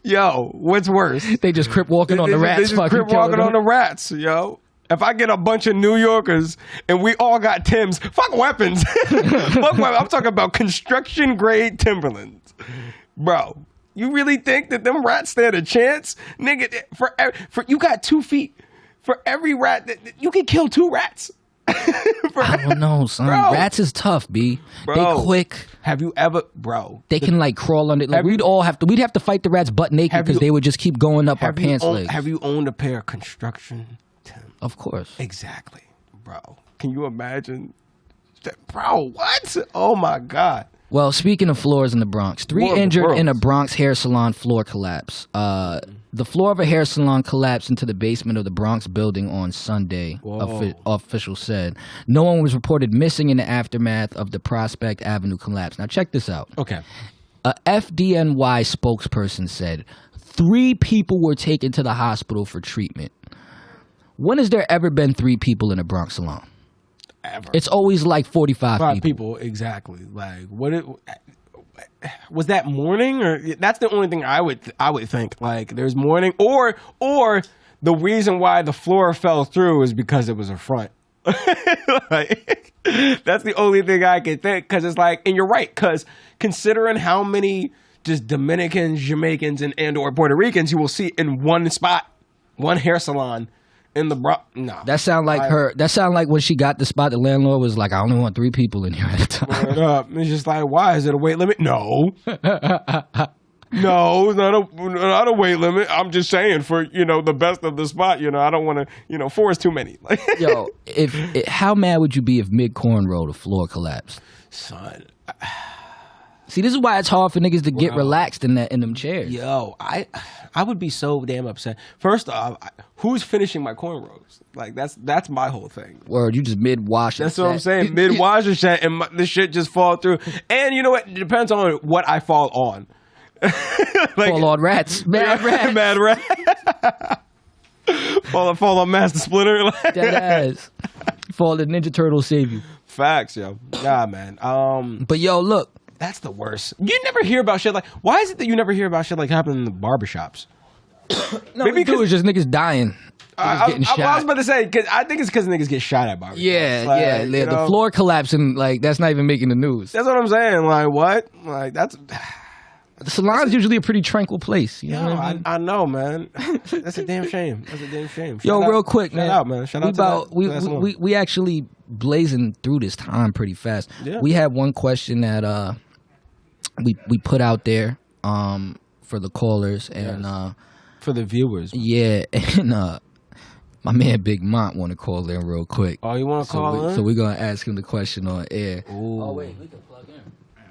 yo, what's worse? they just crip walking on the rats. They just fucking crip walking killing on the rats, yo. If I get a bunch of New Yorkers and we all got Timbs, fuck weapons. Fuck weapons. I'm talking about construction grade Timberlands, bro. You really think that them rats stand a chance, nigga? For you got 2 feet. For every rat, you can kill 2 rats. I don't know, son. Bro. Rats is tough, B. Bro. They quick. Have you ever, bro? They can like crawl under. Like we'd have to fight the rats butt naked because they would just keep going up our pants legs. Have you owned a pair of construction Timbs? Of course. Exactly, bro. Can you imagine? Bro, what? Oh my God. Well, speaking of floors in the Bronx, 3 injured in a Bronx hair salon floor collapse. The floor of a hair salon collapsed into the basement of the Bronx building on Sunday, officials said. No one was reported missing in the aftermath of the Prospect Avenue collapse. Now, check this out. Okay. A FDNY spokesperson said 3 people were taken to the hospital for treatment. When has there ever been 3 people in a Bronx salon? Ever. It's always like 45 people. Exactly. Like was that morning, or that's the only thing I would think. Like there's morning, or the reason why the floor fell through is because it was a front. Like, that's the only thing I can think, because it's like, and you're right, because considering how many just Dominicans, Jamaicans, and or Puerto Ricans you will see in one spot, one hair salon. In the no. That sound like her. That sound like when she got the spot, the landlord was like, "I only want 3 people in here at a time." It's just like, why is it a weight limit? No, no, it's not a weight limit. I'm just saying for the best of the spot. I don't want to. 4 is too many. Yo, how mad would you be if mid cornrow the floor collapsed? Son. See, this is why it's hard for niggas to get relaxed in them chairs. Yo, I would be so damn upset. First off, who's finishing my cornrows? Like that's my whole thing. Word, you just mid wash. That's what I'm saying. Mid wash and shit, and the shit just fall through. And you know what? It depends on what I fall on. Fall on rats. Mad rats. Mad rat. fall on Master Splinter. Dead ass. Fall the Ninja Turtle save you. Facts, yo. Nah, man. But yo, look. That's the worst. You never hear about shit like. Why is it that you never hear about shit like happening in the barbershops? No, maybe because it's just niggas dying. Getting shot. I was about to say, cause I think it's because niggas get shot at barbershops. Yeah. The floor collapsing, like that's not even making the news. That's what I'm saying. Like what? Like that's. The salon's usually a pretty tranquil place. You know what I mean? I know, man. That's a damn shame. Yo, real quick, man. Shout out, man. Shout out to we actually blazing through this time pretty fast. Yeah. We had one question that we put out there for the callers and for the viewers. Yeah, and my man Big Mont want to call in real quick. Oh, you want to call in? So we're gonna ask him the question on air. Ooh. Oh wait, we can plug in.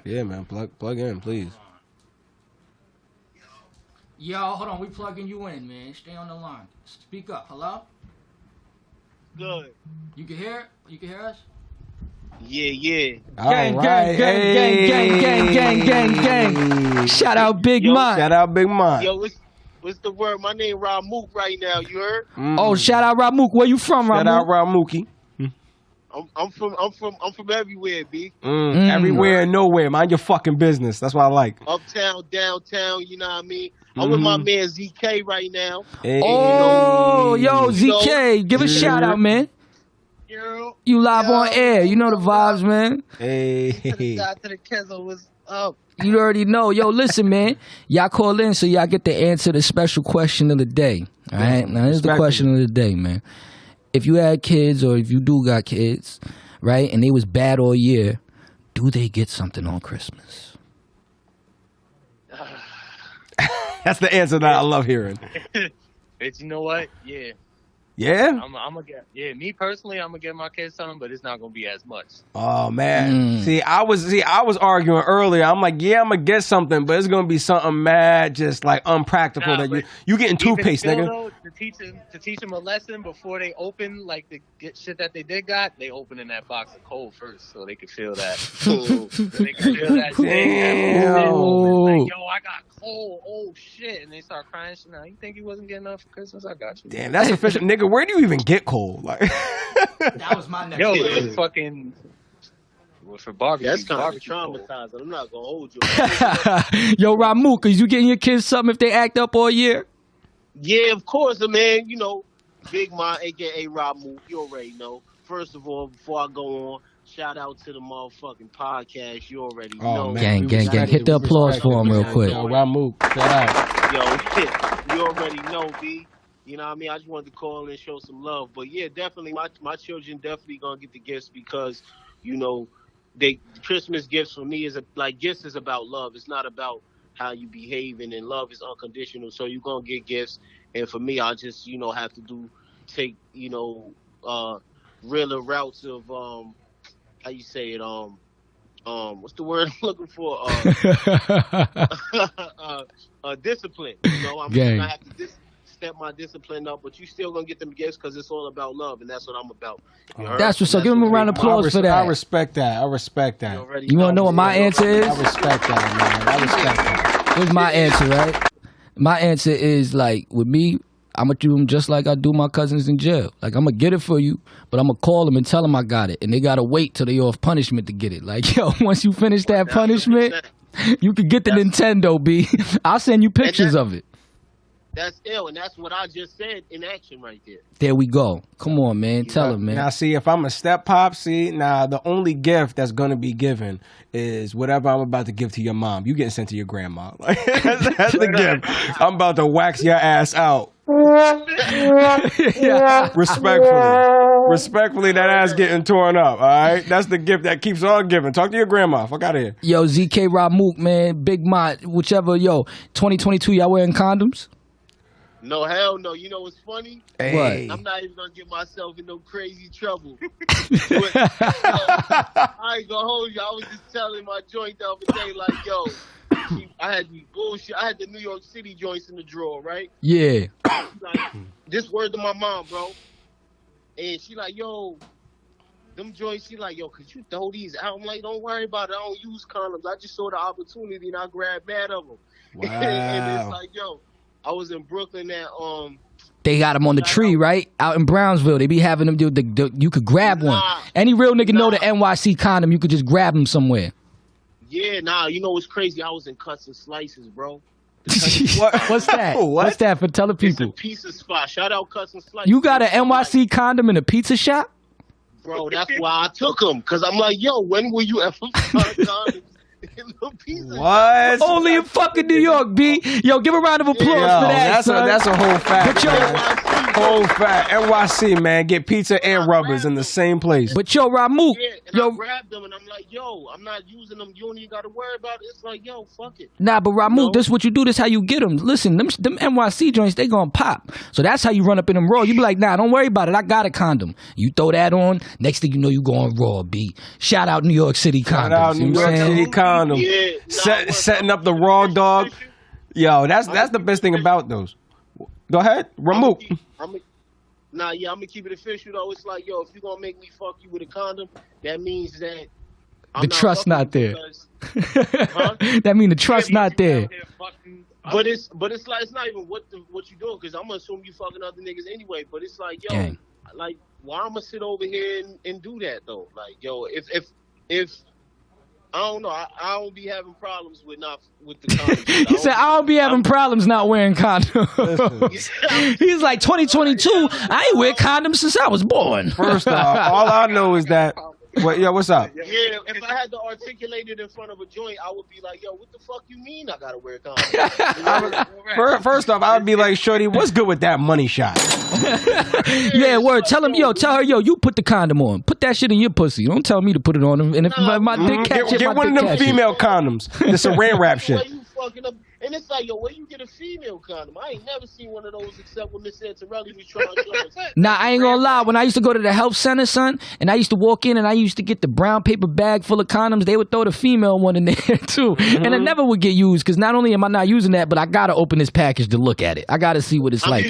Yeah, man, plug in, please. Yo, hold on, we plugging you in, man. Stay on the line. Speak up. Hello? Good. You can hear? You can hear us? Yeah. Gang. Shout out Big Mont. Shout out Big Mont. Yo, what's the word? My name Ramook right now. You heard? Oh, shout out Ramook. Where you from, Ramook? Shout out Ramookie. I'm from everywhere, B. Everywhere and nowhere. Mind your fucking business. That's what I like. Uptown, downtown. You know what I mean? I'm with my man ZK right now. Hey. Oh, yo, ZK, give a shout out, man. You live on air. You know the vibes, man. Hey. To the Kezo, what's up? You already know. Yo, listen, man. Y'all call in so y'all get to answer the special question of the day. All right? Now, here's the question of the day, man. If you had kids or if you do got kids, right, and they was bad all year, do they get something on Christmas? That's the answer that I love hearing. But you know what? Yeah. Yeah? I'm gonna get. Yeah, me personally, I'm gonna get my kids something, but it's not gonna be as much. Oh man. See, I was arguing earlier. I'm like, yeah, I'm gonna get something, but it's gonna be something mad, just like unpractical that you getting toothpaste, still, nigga. Though, to teach them a lesson before they open like the shit that they got, they open in that box of coal first, so they can feel that. So they can feel that. Damn. Like, yo, I got coal. Oh shit, and they start crying. Now you think you wasn't getting enough for Christmas? I got you. Damn, that's official, nigga. Where do you even get coal? Like, That was my next. Yo, it's fucking. For barbecue, That's kind of traumatizing. I'm not gonna hold you. Yo, Ramu, cause you getting your kids something if they act up all year? Yeah, of course, man. You know, Big Ma, aka Ramu. You already know. First of all, before I go on, shout out to the motherfucking podcast. You already know. Man, gang. Hit the applause for him real quick. Yo, Ramu, shout out. Yo, you already know, B. You know what I mean? I just wanted to call and show some love. But yeah, definitely, my children definitely gonna get the gifts because, you know, Christmas gifts for me gifts is about love. It's not about how you behaving, and love is unconditional. So you're gonna get gifts, and for me, I just have to take realer routes of how you say it what's the word I'm looking for discipline. I'm gonna have to step my discipline up, but you still gonna get them gifts because it's all about love, and that's what I'm about. That's what's up. Give him a round of applause for that. I respect that. You wanna know what my answer is? I respect that, man. I respect that. Here's my answer, right? My answer is like with me, I'm gonna do them just like I do my cousins in jail. Like I'm gonna get it for you, but I'm gonna call them and tell them I got it, and they gotta wait till they off punishment to get it. Like yo, once you finish that punishment, you can get the Nintendo. B. I'll send you pictures of it. That's ill, and that's what I just said in action right there. There we go. Come on, man. Tell him, man. Now, see, if I'm a step pop, the only gift that's going to be given is whatever I'm about to give to your mom. You getting sent to your grandma. Like, that's the gift. I'm about to wax your ass out. Yeah. Respectfully, that ass getting torn up, all right? That's the gift that keeps on giving. Talk to your grandma. Fuck out of here. Yo, ZK Ramook, man. Big Mott, whichever. Yo, 2022, y'all wearing condoms? No, hell no. You know what's funny? Hey. I'm not even gonna get myself in no crazy trouble. But, I ain't gonna hold you. I was just telling my joint the other day, like, yo, I had the bullshit. I had the New York City joints in the drawer, right? Yeah. Like, this word to my mom, bro. And she like, yo, them joints, she like, yo, could you throw these out? I'm like, don't worry about it. I don't use condoms. I just saw the opportunity and I grabbed mad of them. Wow. And it's like, yo, I was in Brooklyn at They got them on the tree, right? Out in Brownsville. They be having them you could grab one. Any real nigga know the NYC condom, you could just grab them somewhere. Yeah, you know what's crazy? I was in Cuts and Slices, bro. What's that? What's that for telling people? It's a pizza spot. Shout out Cuts and Slices. You got an NYC condom in a pizza shop? Bro, that's why I took them. Because I'm like, yo, when will you ever find condoms in the pizza What? Only in fucking New York, B. Yo, give a round of applause for that, that's a whole fact. But yo, whole fact. NYC, man, get pizza and rubbers in the same place. But yo, Ramu, I grabbed them and I'm like, yo, I'm not using them. You don't even got to worry about it. It's like, yo, fuck it. Nah, but Ramu, this what you do. This how you get them. Listen, them NYC joints, they gonna pop. So that's how you run up in them raw. You be like, nah, don't worry about it. I got a condom. You throw that on. Next thing you know, you going raw, B. Shout out New York City condoms. Shout out New York City condoms. Yeah, setting up the raw dog. Yo, that's the best thing about those. Go ahead, Ramu. I'm gonna keep it official though. It's like, yo, if you're gonna make me fuck you with a condom, that means that the trust not there. That mean the trust not there. But it's like it's not even what you doing, because I'm gonna assume you fucking other niggas anyway. But it's like, yo, Gang. like, why I'm gonna sit over here and do that though? Like, yo, if I don't know, I don't be having problems with the condoms. He said, I don't be having problems not wearing condoms. He's like, 2022, I ain't wear condoms since I was born. First off, all I know is that. What's up? Yeah, if I had to articulate it in front of a joint, I would be like, yo, what the fuck you mean I gotta wear a condom? First off, I would be like, shorty, what's good with that money shot? Yeah, word. Tell her, you put the condom on. Put that shit in your pussy. Don't tell me to put it on. And if my dick catch it, get one of them female condoms. The saran wrap shit. You fucking up. And it's like, yo, where you get a female condom? I ain't never seen one of those except when Miss Antarelli was trying to show us. Nah, I ain't gonna lie. When I used to go to the health center, son, and I used to walk in and I used to get the brown paper bag full of condoms, they would throw the female one in there too. Mm-hmm. And it never would get used because not only am I not using that, but I gotta open this package to look at it. I gotta see what it's like.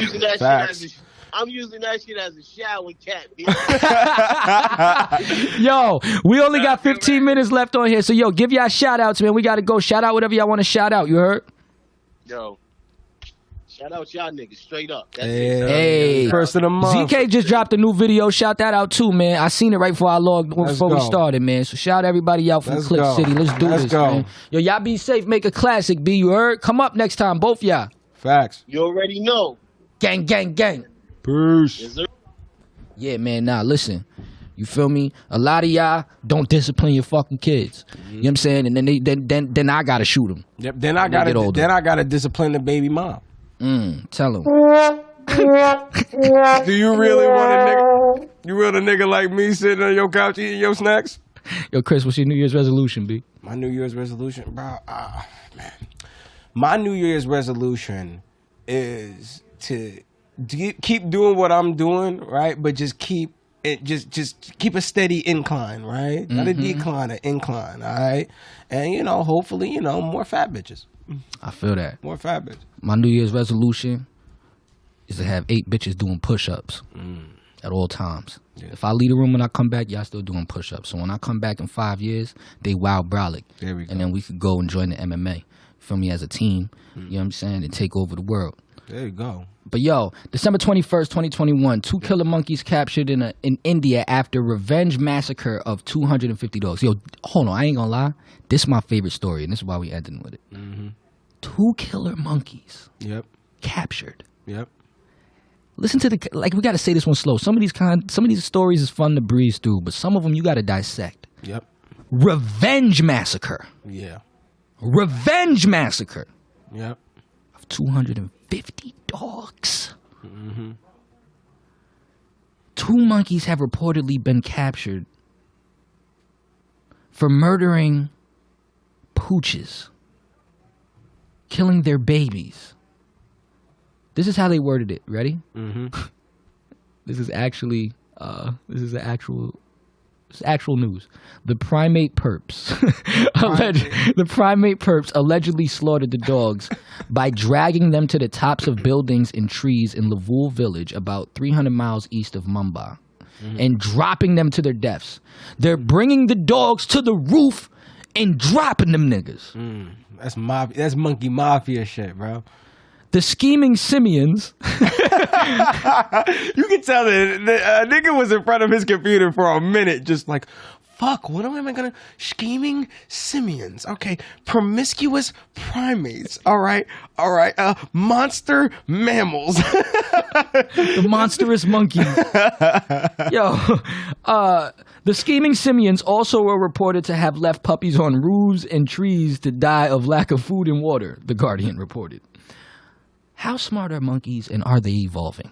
I'm using that shit as a shower cap, bitch. Yo, we only got 15 minutes left on here. So, yo, give y'all shout outs, man. We got to go. Shout out whatever y'all want to shout out. You heard? Yo. Shout out y'all niggas, straight up. That's Hey. First of the month. ZK just dropped a new video. Shout that out, too, man. I seen it right before we started, man. So, shout everybody out from Clip City. Let's do this, man. Yo, y'all be safe. Make a classic, B. You heard? Come up next time, both y'all. Facts. You already know. Gang, gang, gang. Peace. Yeah, man, nah, listen. You feel me? A lot of y'all don't discipline your fucking kids. You know what I'm saying? And then I gotta shoot them. Yep. Then I gotta discipline the baby mom. Tell them. Do you really want a nigga? You want a nigga like me sitting on your couch eating your snacks? Yo, Chris, what's your New Year's resolution, B? My New Year's resolution, bro. Man. My New Year's resolution is to keep doing what I'm doing, right? But just keep it, just keep a steady incline, right? Not a decline, an incline, all right? And hopefully, more fat bitches. I feel that. More fat bitches. My New Year's resolution is to have 8 bitches doing push-ups at all times. Yeah. If I leave the room when I come back, y'all still doing push-ups. So when I come back in 5 years, they wild brolic. There we go. And then we could go and join the MMA. Feel me, as a team, you know what I'm saying, and take over the world. There you go. But yo, December 21st, 2021, 2 killer monkeys captured in India after revenge massacre of 250 dogs. Yo, hold on, I ain't gonna lie. This is my favorite story, and this is why we ending with it. 2 killer monkeys. Yep. Captured. Yep. Listen to we gotta say this one slow. Some of these stories is fun to breeze through, but some of them you gotta dissect. Yep. Revenge massacre. Yeah. Revenge massacre. Yep. Of 250 dogs. 2 monkeys have reportedly been captured for murdering pooches, killing their babies. This is how they worded it. Ready? This is actually it's actual news. The primate perps, the primate perps allegedly slaughtered the dogs by dragging them to the tops of buildings and trees in Lavul village, about 300 miles east of Mumbai, and dropping them to their deaths. They're bringing the dogs to the roof and dropping them niggas. That's monkey mafia shit, bro. The scheming simians. You can tell that the nigga was in front of his computer for a minute, just like, fuck, what am I gonna... Scheming simians. Okay. Promiscuous primates. All right. Monster mammals. The monstrous monkeys. Yo, the scheming simians also were reported to have left puppies on roofs and trees to die of lack of food and water, The Guardian reported. How smart are monkeys, and are they evolving?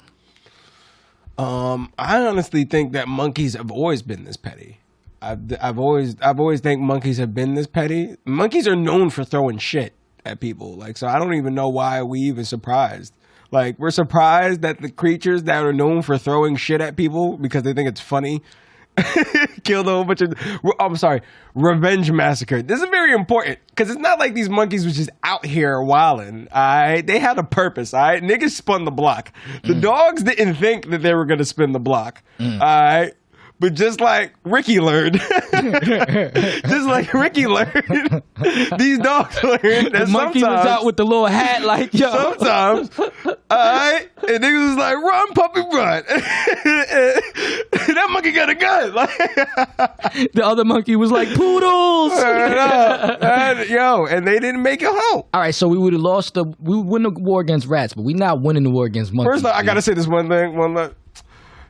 I honestly think that monkeys have always been this petty. I've always think monkeys have been this petty. Monkeys are known for throwing shit at people. So I don't even know why we even surprised. We're surprised that the creatures that are known for throwing shit at people because they think it's funny killed a whole bunch of... I'm sorry. Revenge massacre. This is very important because it's not like these monkeys was just out here wilding. All right? They had a purpose. All right? Niggas spun the block. The dogs didn't think that they were going to spin the block. All right? But just like Ricky learned, these dogs learned that the monkey was out with the little hat, yo. Sometimes, alright, and niggas was like, run, puppy, run. That monkey got a gun. The other monkey was like, poodles. And they didn't make it home. All right, so we would have we would win the war against rats, but we not winning the war against monkeys. First off, I gotta say this one thing,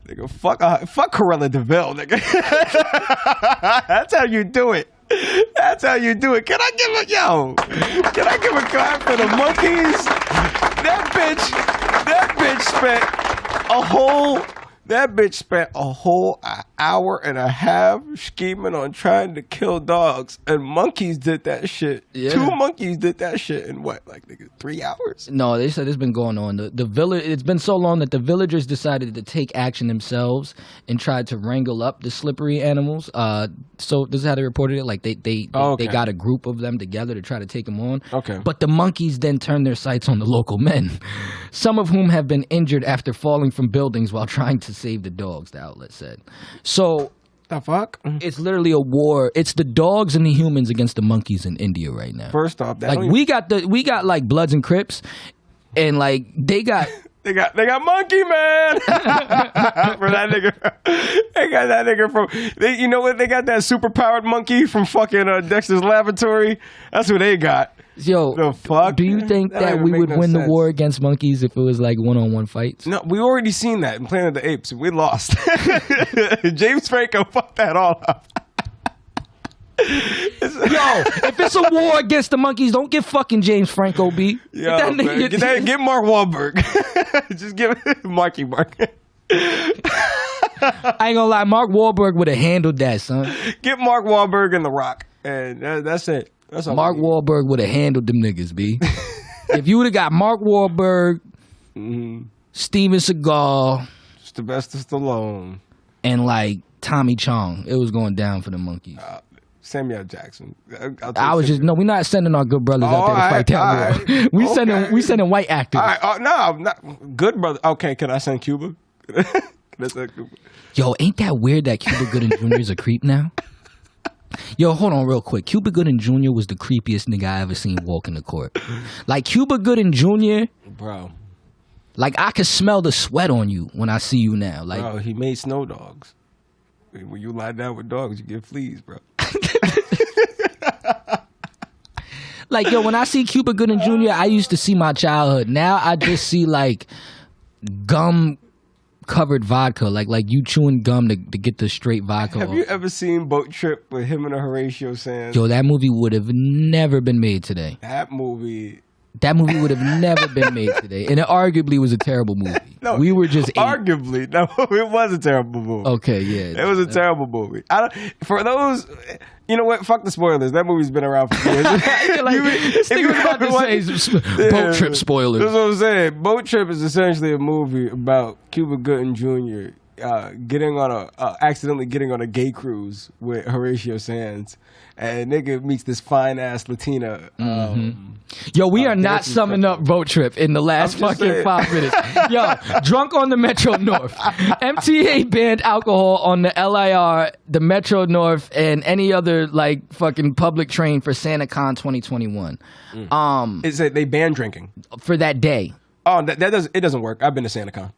nigga, fuck Corella DeVille, nigga. That's how you do it. That's how you do it. Can I give a clap for the monkeys? That bitch spent a whole That bitch spent a whole hour and a half scheming on trying to kill dogs, and monkeys did that shit. Yeah. 2 monkeys did that shit in what, like, nigga, 3 hours? No, they said it's been going on. The village. It's been so long that the villagers decided to take action themselves and tried to wrangle up the slippery animals. So this is how they reported it. Like they got a group of them together to try to take them on. Okay. But the monkeys then turned their sights on the local men, some of whom have been injured after falling from buildings while trying to save the dogs, the outlet said. So The fuck? it's literally a war. It's the dogs and the humans against the monkeys in India right now. First off, that Like we got like Bloods and Crips, and like they got They got Monkey Man for that nigga. They got that nigga from. You know what? They got that super powered monkey from fucking Dexter's Laboratory. That's who they got. Yo, The fuck? do you think That that don't we make would no win the sense. war against monkeys if it was like one-on-one fights? No, we already seen that in Planet of the Apes. We lost. James Franco fucked that all up. Yo, if it's a war against the monkeys, don't get fucking James Franco beat. Yo, man, get Mark Wahlberg. Just give Marky Mark. I ain't gonna lie, Mark Wahlberg would have handled that, son. Get Mark Wahlberg and The Rock, and that's it. That's all. Mark Wahlberg would have handled them niggas, B. If you would have got Mark Wahlberg, Steven Seagal, It's the best of Stallone. and like Tommy Chong, it was going down for the monkeys. Samuel Jackson. We're not sending our good brothers out there to fight that war. We sending white actors. All right, no, not good brother. Okay, can I send Cuba? Can I send Cuba? Yo, ain't that weird that Cuba Gooding Jr. is a creep now? Yo, hold on real quick. Cuba Gooding Jr. was the creepiest nigga I ever seen walk in the court. Like, Cuba Gooding Jr., Bro, like, I could smell the sweat on you when I see you now. Like, bro, he made snow dogs. When you lie down with dogs, you get fleas, bro. like, yo, when I see Cuba Gooding Jr., I used to see my childhood. Now I just see, like, gum-covered vodka. Like you chewing gum to get the straight vodka Have off. you ever seen Boat Trip with him and Horatio Sands? Yo, that movie would have never been made today. That movie. That movie would have never been made today. And it arguably was a terrible movie. No, we were just arguably. No, it was a terrible movie. Okay, yeah. It was a terrible movie. For those, you know what? Fuck the spoilers. That movie's been around for years. This nigga was about to say Boat Trip spoilers. That's what I'm saying. Boat Trip is essentially a movie about Cuba Gooding Jr. Accidentally getting on a gay cruise with Horatio Sands, and nigga meets this fine ass Latina. Yo, we are not dancing summing couple. up Boat Trip in the last I'm just fucking saying. 5 minutes. Yo, drunk on the Metro North. MTA banned alcohol on the LIR, the Metro North, and any other like fucking public train for SantaCon 2021. They ban drinking. For that day. Oh, that doesn't work. I've been to SantaCon.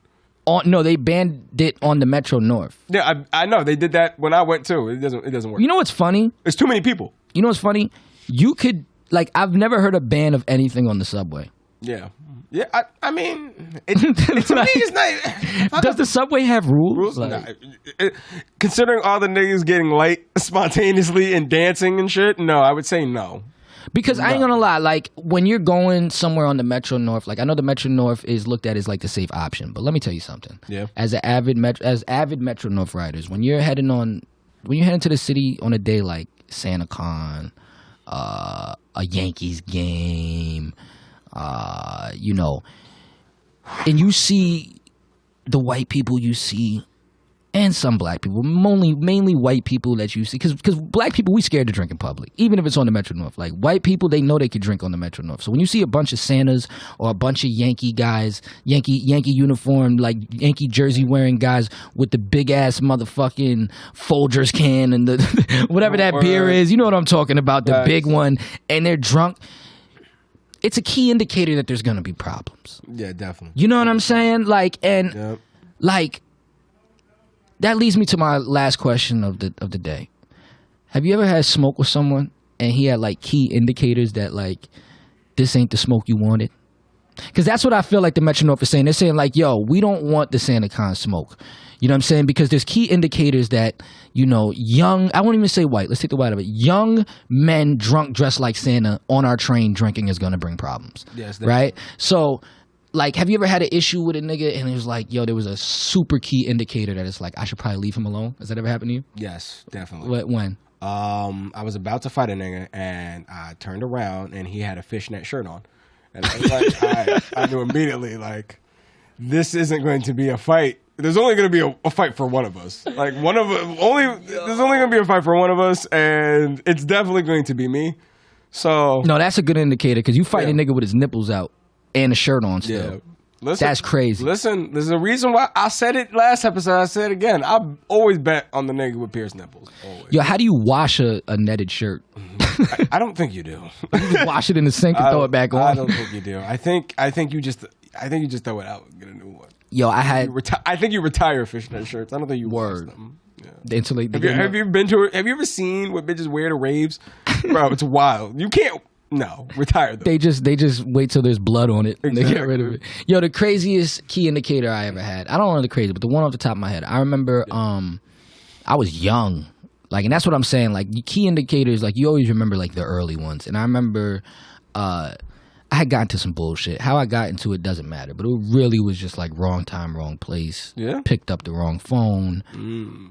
No, they banned it on the Metro North. Yeah, I know they did that when I went too. It doesn't work. You know what's funny? It's too many people. You know what's funny? You could like I've never heard a ban of anything on the subway. Yeah. I mean, to me, it's not. Does the subway have rules? Like, Nah, considering all the niggas getting light spontaneously and dancing and shit, no, I would say no. because I ain't gonna lie, like when you're going somewhere on the Metro North, like I know the Metro North is looked at as like the safe option, but let me tell you something. Yeah. As avid Metro North riders, when you're heading to the city on a day like SantaCon, a Yankees game, you know, and you see the white people you see, and some black people, mainly white people that you see, because black people, we scared to drink in public, even if it's on the Metro North. Like white people, they know they could drink on the Metro North. So when you see a bunch of Santas or a bunch of Yankee guys, Yankee uniform, like Yankee jersey wearing guys with the big ass motherfucking Folgers can and the whatever that beer is, you know what I'm talking about, the big one, and they're drunk. It's a key indicator that there's gonna be problems. Yeah, definitely. You know what I'm saying? Like, and Yep. like. That leads me to my last question of the day. Have you ever had smoke with someone and he had like key indicators that like this ain't the smoke you wanted? Because that's what I feel like the Metro North is saying. They're saying like, yo, we don't want the SantaCon smoke. You know what I'm saying? Because there's key indicators that, you know, young, I won't even say white, let's take the white of it. Young men drunk dressed like Santa on our train drinking is going to bring problems. Yes, right? So like, have you ever had an issue with a nigga and it was like, yo, there was a super key indicator that it's like, I should probably leave him alone? Has that ever happened to you? Yes, definitely. What, when? I was about to fight a nigga, and I turned around, and he had a fishnet shirt on. And I was like, I knew immediately, like, this isn't going to be a fight. There's only going to be a fight for one of us. Like, there's only going to be a fight for one of us, and it's definitely going to be me. So. No, that's a good indicator, because you fight a nigga with his nipples out and a shirt on still. Yeah. Listen, that's crazy. Listen, there's a reason why I said it last episode. I said it again. I always bet on the nigga with pierced nipples. Always. Yo, how do you wash a netted shirt? I don't think you do. You just wash it in the sink and throw it back on. I don't think you do. I think you just throw it out and get a new one. Yo, I think you retire fishnet shirts. I don't think you wash them. Yeah. Until have you been to? Have you ever seen what bitches wear to raves? Bro, it's wild. You can't. No, retire them. They just wait till there's blood on it and Exactly. they get rid of it. Yo, the craziest key indicator I ever had. I don't know the crazy, but the one off the top of my head. I remember I was young. Like, and that's what I'm saying. Like, key indicators, like, you always remember, like, the early ones. And I remember I had gotten to some bullshit. How I got into it doesn't matter. But it really was just, like, wrong time, wrong place. Yeah. Picked up the wrong phone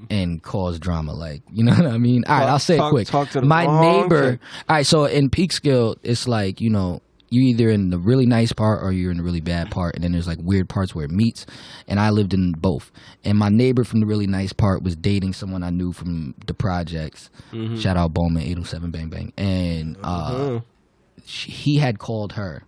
and caused drama. Like, you know what I mean? All right, I'll say it quick. Talk to the My wrong neighbor. thing. All right, so in Peekskill, it's like, you know, you're either in the really nice part or you're in the really bad part, and then there's like weird parts where it meets, and I lived in both. And my neighbor from the really nice part was dating someone I knew from the projects. Shout out Bowman 807 Bang Bang. And he had called her,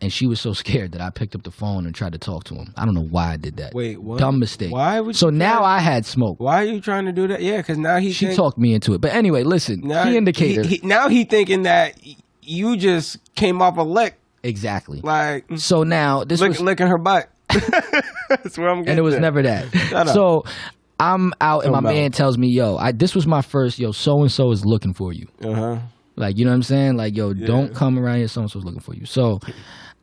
and she was so scared that I picked up the phone and tried to talk to him. I don't know why I did that. Wait, what? Dumb mistake. Why would so you now try- I had smoke. Why are you trying to do that? Yeah, because now She talked me into it. But anyway, listen, key indicator. Now he thinking that you just came off a lick. Exactly. Like, So now this was licking her butt. That's where I'm getting. and it was at. never that. Shut up. So I'm out, and my Come out. man tells me, "Yo, this was my first. Yo, so and so is looking for you. Like, you know what I'm saying? Like, yo, don't come around here. So and so is looking for you." So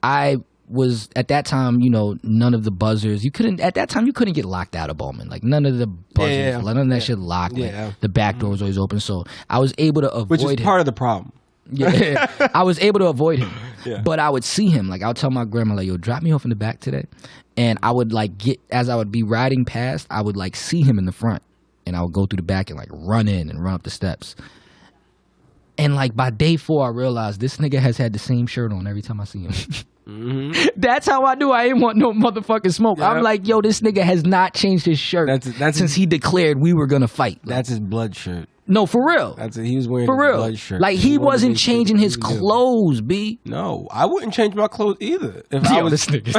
I was at that time, you know, none of the buzzers. You couldn't get locked out of Bowman. Like, none of the buzzers, none of that shit locked. Like, the back door was always open. So I was able to avoid Which is him. part of the problem. Yeah, I was able to avoid him. Yeah. But I would see him. Like, I would tell my grandma, like, yo, drop me off in the back today. And I would, like, as I would be riding past, I would, like, see him in the front. And I would go through the back and, like, run in and run up the steps. And, like, by day 4, I realized this nigga has had the same shirt on every time I see him. That's how I knew I ain't want no motherfucking smoke. Yep. I'm like, yo, this nigga has not changed his shirt That's since he declared we were going to fight. Like, That's his blood shirt. no, for real. He was wearing For his real. blood shirt. Like, he wanted to wasn't make changing sure his he knew. clothes, B. No, I wouldn't change my clothes either. If I Yo, was this nigga.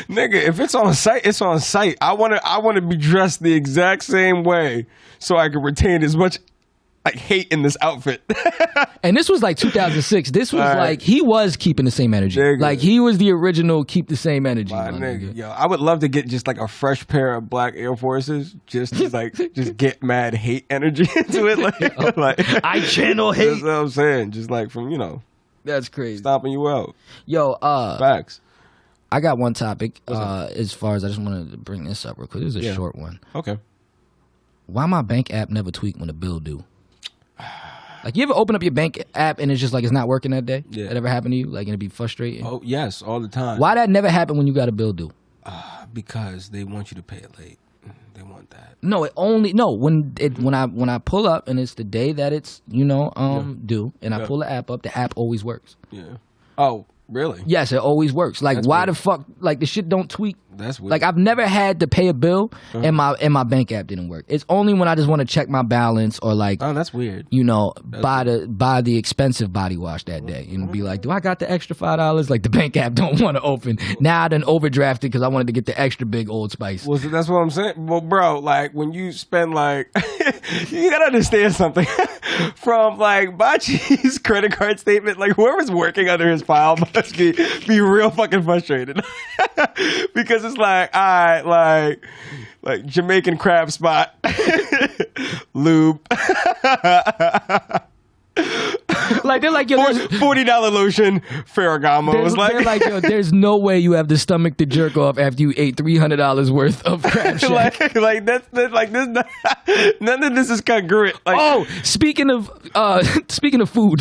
nigga, if it's on site, it's on site. I want to be dressed the exact same way so I can retain as much like hate in this outfit. And this was like 2006. This was All right. like, he was keeping the same energy. Nigga. Like, he was the original keep the same energy. My my nigga, nigga. yo, I would love to get just like a fresh pair of black Air Forces, just to like just get mad hate energy into it. Like I channel That's hate. what I'm saying. Just like from That's crazy. stomping you out. Yo, Facts. I got one topic. As far as I just wanted to bring this up real quick. This is a short one. Okay. Why my bank app never tweak when a bill due? Like, you ever open up your bank app and it's just like it's not working that day? Yeah. That ever happened to you? Like, it'd be frustrating. Oh yes, all the time. Why that never happened when you got a bill due? Because they want you to pay it late. They want that. No, when I pull up and it's the day that it's due, and I pull the app up, the app always works. Yeah. Oh, really? Yes, it always works. Like, That's why weird. the fuck? Like, the shit don't tweak. That's weird. Like, I've never had to pay a bill and my bank app didn't work. It's only when I just want to check my balance or like, Oh, that's weird. buy the expensive body wash that day and be like, do I got the extra $5? Like, the bank app don't want to open. Now I done overdrafted because I wanted to get the extra big Old Spice. Well, so that's what I'm saying. Well, bro, like when you spend like, you gotta understand something. From like Bachi's credit card statement, like whoever's working under his file must be real fucking frustrated because it's like, all right, like Jamaican crab spot, lube. Like, they're like, yo, $40 lotion, Ferragamo. Was they're like, like, yo, there's no way you have the stomach to jerk off after you ate $300 worth of crab shack. like that's like this. None of this is congruent. Like, Oh, speaking of food,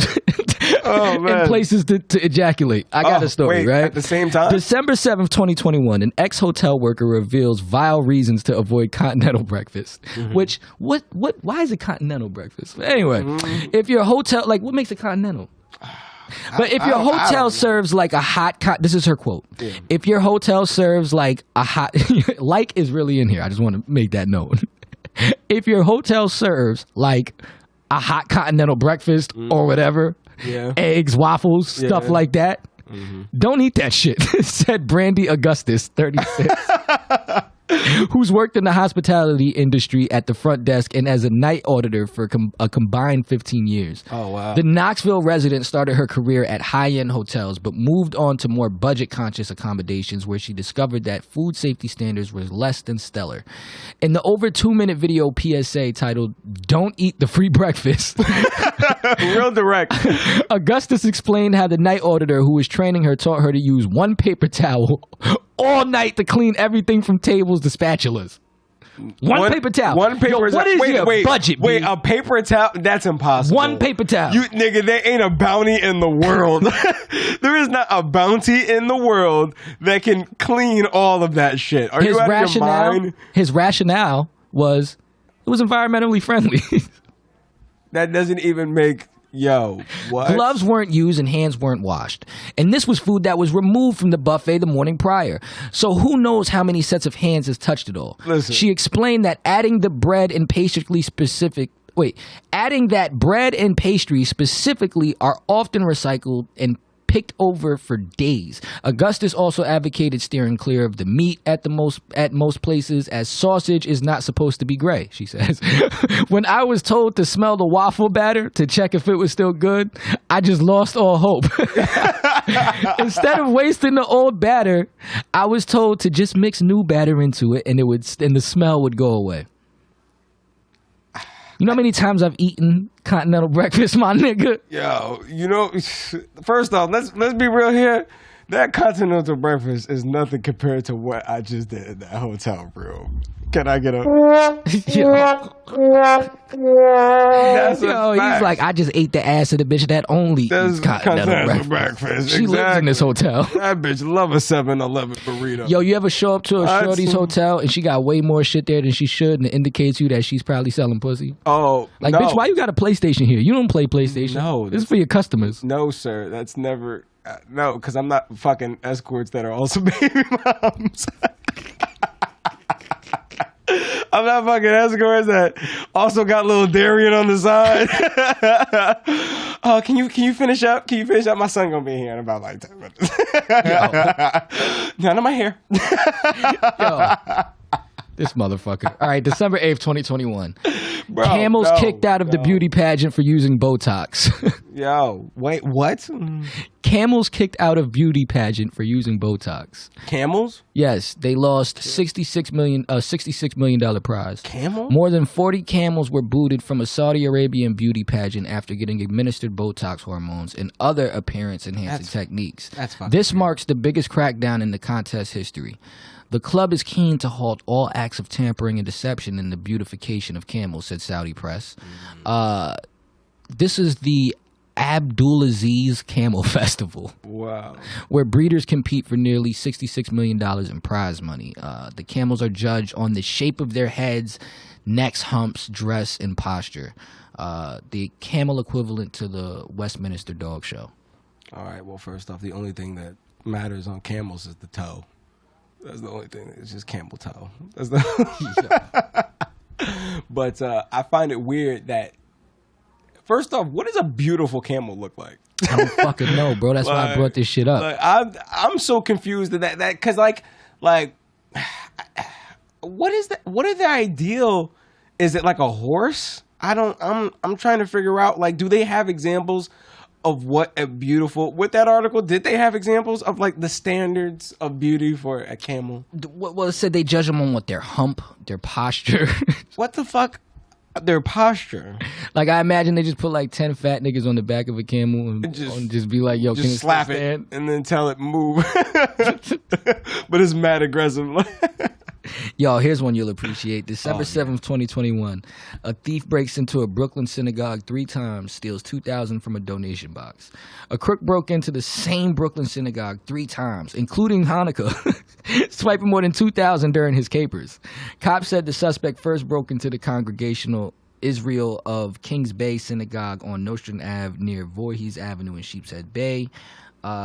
Oh, man. And places to ejaculate. I got a story, right? At the same time? December 7th, 2021, an ex-hotel worker reveals vile reasons to avoid continental breakfast. Which, why is it continental breakfast? But anyway, if your hotel, like, what makes it continental? But if your hotel serves like a hot, this is her quote. Yeah. If your hotel serves like a hot, like is really in here. I just want to make that known. If your hotel serves like a hot continental breakfast or whatever, eggs, waffles, stuff like that, don't eat that shit, said Brandy Augustus, 36. Who's worked in the hospitality industry at the front desk and as a night auditor for a combined 15 years. Oh, wow. The Knoxville resident started her career at high-end hotels, but moved on to more budget-conscious accommodations where she discovered that food safety standards were less than stellar. In the over 2-minute video PSA titled, "Don't Eat the Free Breakfast," real direct, Augustus explained how the night auditor who was training her taught her to use one paper towel all night to clean everything from tables to spatulas. One paper towel. One paper towel. What is your budget? Wait, a paper towel? That's impossible. One paper towel. You nigga, there ain't a bounty in the world. There is not a bounty in the world that can clean all of that shit. Are you out of your mind? His rationale was it was environmentally friendly. That doesn't even make. Yo, what? Gloves weren't used and hands weren't washed. And this was food that was removed from the buffet the morning prior. So who knows how many sets of hands has touched it all. Listen. She explained that adding that bread and pastry specifically are often recycled and picked over for days. Augustus also advocated steering clear of the meat at most places, as sausage is not supposed to be gray, she says. When I was told to smell the waffle batter to check if it was still good, I just lost all hope. Instead of wasting the old batter, I was told to just mix new batter into it and the smell would go away. You know how many times I've eaten continental breakfast, my nigga? Yo, you know, first off, let's be real here. That continental breakfast is nothing compared to what I just did in that hotel room. Can I get a... Yo, he's like, I just ate the ass of the bitch that only eats continental breakfast. She lives in this hotel. That bitch love a 7-Eleven burrito. Yo, you ever show up to a shorty's hotel and she got way more shit there than she should, and it indicates you that she's probably selling pussy? Oh, like, no. Bitch, why you got a PlayStation here? You don't play PlayStation. No. This is for your customers. No, sir. That's never... no, because I'm not fucking escorts that are also baby moms. I'm not fucking escorts that also got little Darian on the side. Can you finish up? Can you finish up? My son gonna be here in about like 10 minutes. None of my hair. Yo. This motherfucker. All right, December 8th, 2021. Bro, Camels kicked out of the beauty pageant for using Botox. Yo, wait, what? Camels kicked out of beauty pageant for using Botox. Camels? Yes, they lost $66 million prize. Camel? More than 40 camels were booted from a Saudi Arabian beauty pageant after getting administered Botox hormones and other appearance-enhancing techniques. This marks the biggest crackdown in the contest history. The club is keen to halt all acts of tampering and deception in the beautification of camels, said Saudi press. This is the Abdulaziz Camel Festival. Wow. Where breeders compete for nearly $66 million in prize money. The camels are judged on the shape of their heads, necks, humps, dress, and posture. The camel equivalent to the Westminster Dog Show. All right, well, first off, the only thing that matters on camels is the toe. That's the only thing. It's just camel toe. That's the But I find it weird that, first off, what does a beautiful camel look like? I don't fucking know, bro. That's why I brought this shit up. Like, I'm so confused that because like what is that? What are the ideal? Is it like a horse? I'm trying to figure out, like, do they have examples of what a beautiful, with that article, did they have examples of like the standards of beauty for a camel? Well, it said they judge them on what, their hump, their posture. What the fuck? Their posture. Like, I imagine they just put like 10 fat niggas on the back of a camel and just be like, yo, just can slap it and then tell it move. But it's mad aggressive. Yo, here's one you'll appreciate. December 7th, 2021. A thief breaks into a Brooklyn synagogue 3 times, steals $2,000 from a donation box. A crook broke into the same Brooklyn synagogue 3 times, including Hanukkah, swiping more than $2,000 during his capers. Cops said the suspect first broke into the Congregational Israel of Kings Bay Synagogue on Nostrand Ave near Voorhees Avenue in Sheepshead Bay.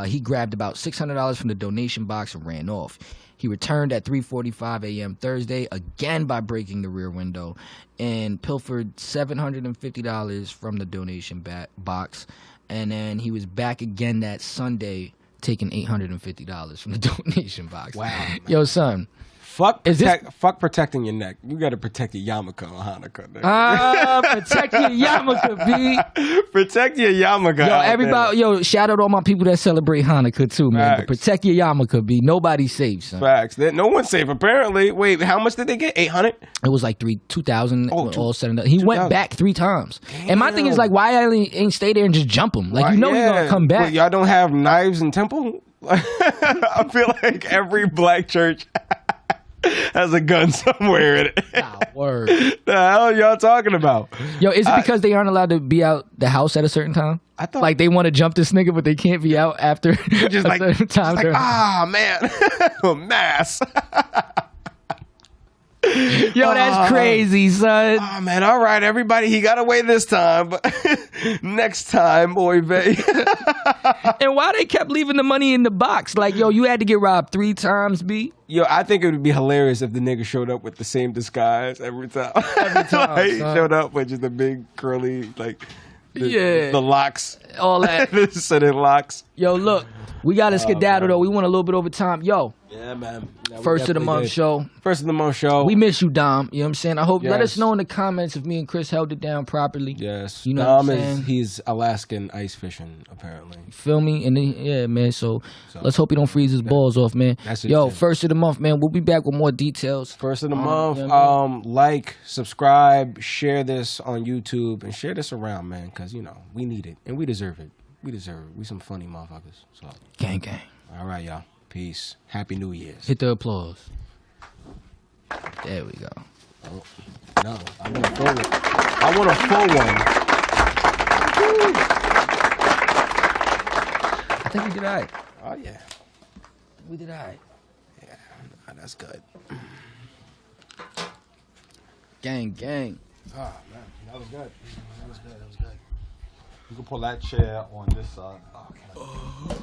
He grabbed about $600 from the donation box and ran off. He returned at 3:45 a.m. Thursday, again by breaking the rear window, and pilfered $750 from the donation box. And then he was back again that Sunday, taking $850 from the donation box. Wow. Man. Yo, son. Fuck protecting your neck. You got to protect your yarmulke on Hanukkah. Protect your yarmulke, B. Protect your yarmulke. Yo, everybody, shout out all my people that celebrate Hanukkah too, man. But protect your yarmulke, B. Nobody's safe, son. Facts. No one's safe, apparently. Wait, how much did they get? 800? It was like 2,000 all said and done. He 2, went back 3 times. Damn. And my thing is, like, why I ain't stay there and just jump him? Like, he's going to come back. Wait, y'all don't have knives in temple? I feel like every black church has a gun somewhere in it. Nah, word. The hell are y'all talking about? Yo, is it because they aren't allowed to be out the house at a certain time? I thought like they want to jump this nigga, but they can't be out after just a certain time. Man, mass. Yo, that's crazy, son. Oh man, all right, everybody, he got away this time, but next time, boy, babe. And why they kept leaving the money in the box? Like, yo, you had to get robbed 3 times, B. Yo, I think it would be hilarious if the nigga showed up with the same disguise every time. Every time, like, he showed up with just a big curly, like, the locks, all that, the sitting locks. Yo, look, we got to skedaddle though. We went a little bit over time. Yo. Yeah, man. First of the month show. First of the month show. We miss you, Dom. You know what I'm saying? I hope, let us know in the comments if me and Chris held it down properly. Yes. You know Dom what I'm saying? He's Alaskan ice fishing, apparently. You feel me? And then, yeah, man. So let's hope he don't freeze his balls off, man. Yo, first of the month, man. We'll be back with more details. First of the month. Like, subscribe, share this on YouTube, and share this around, man, because, we need it, and we deserve it. We deserve it. We some funny motherfuckers. So. Gang, gang. All right, y'all. Peace. Happy New Year's. Hit the applause. There we go. Oh, no, I want a full one. I want a full one. Woo. I think we did all right. Oh, yeah. We did all right. Yeah, that's good. Gang, gang. Oh, man. That was good. That was good. You can pull that chair on this side. Oh, okay.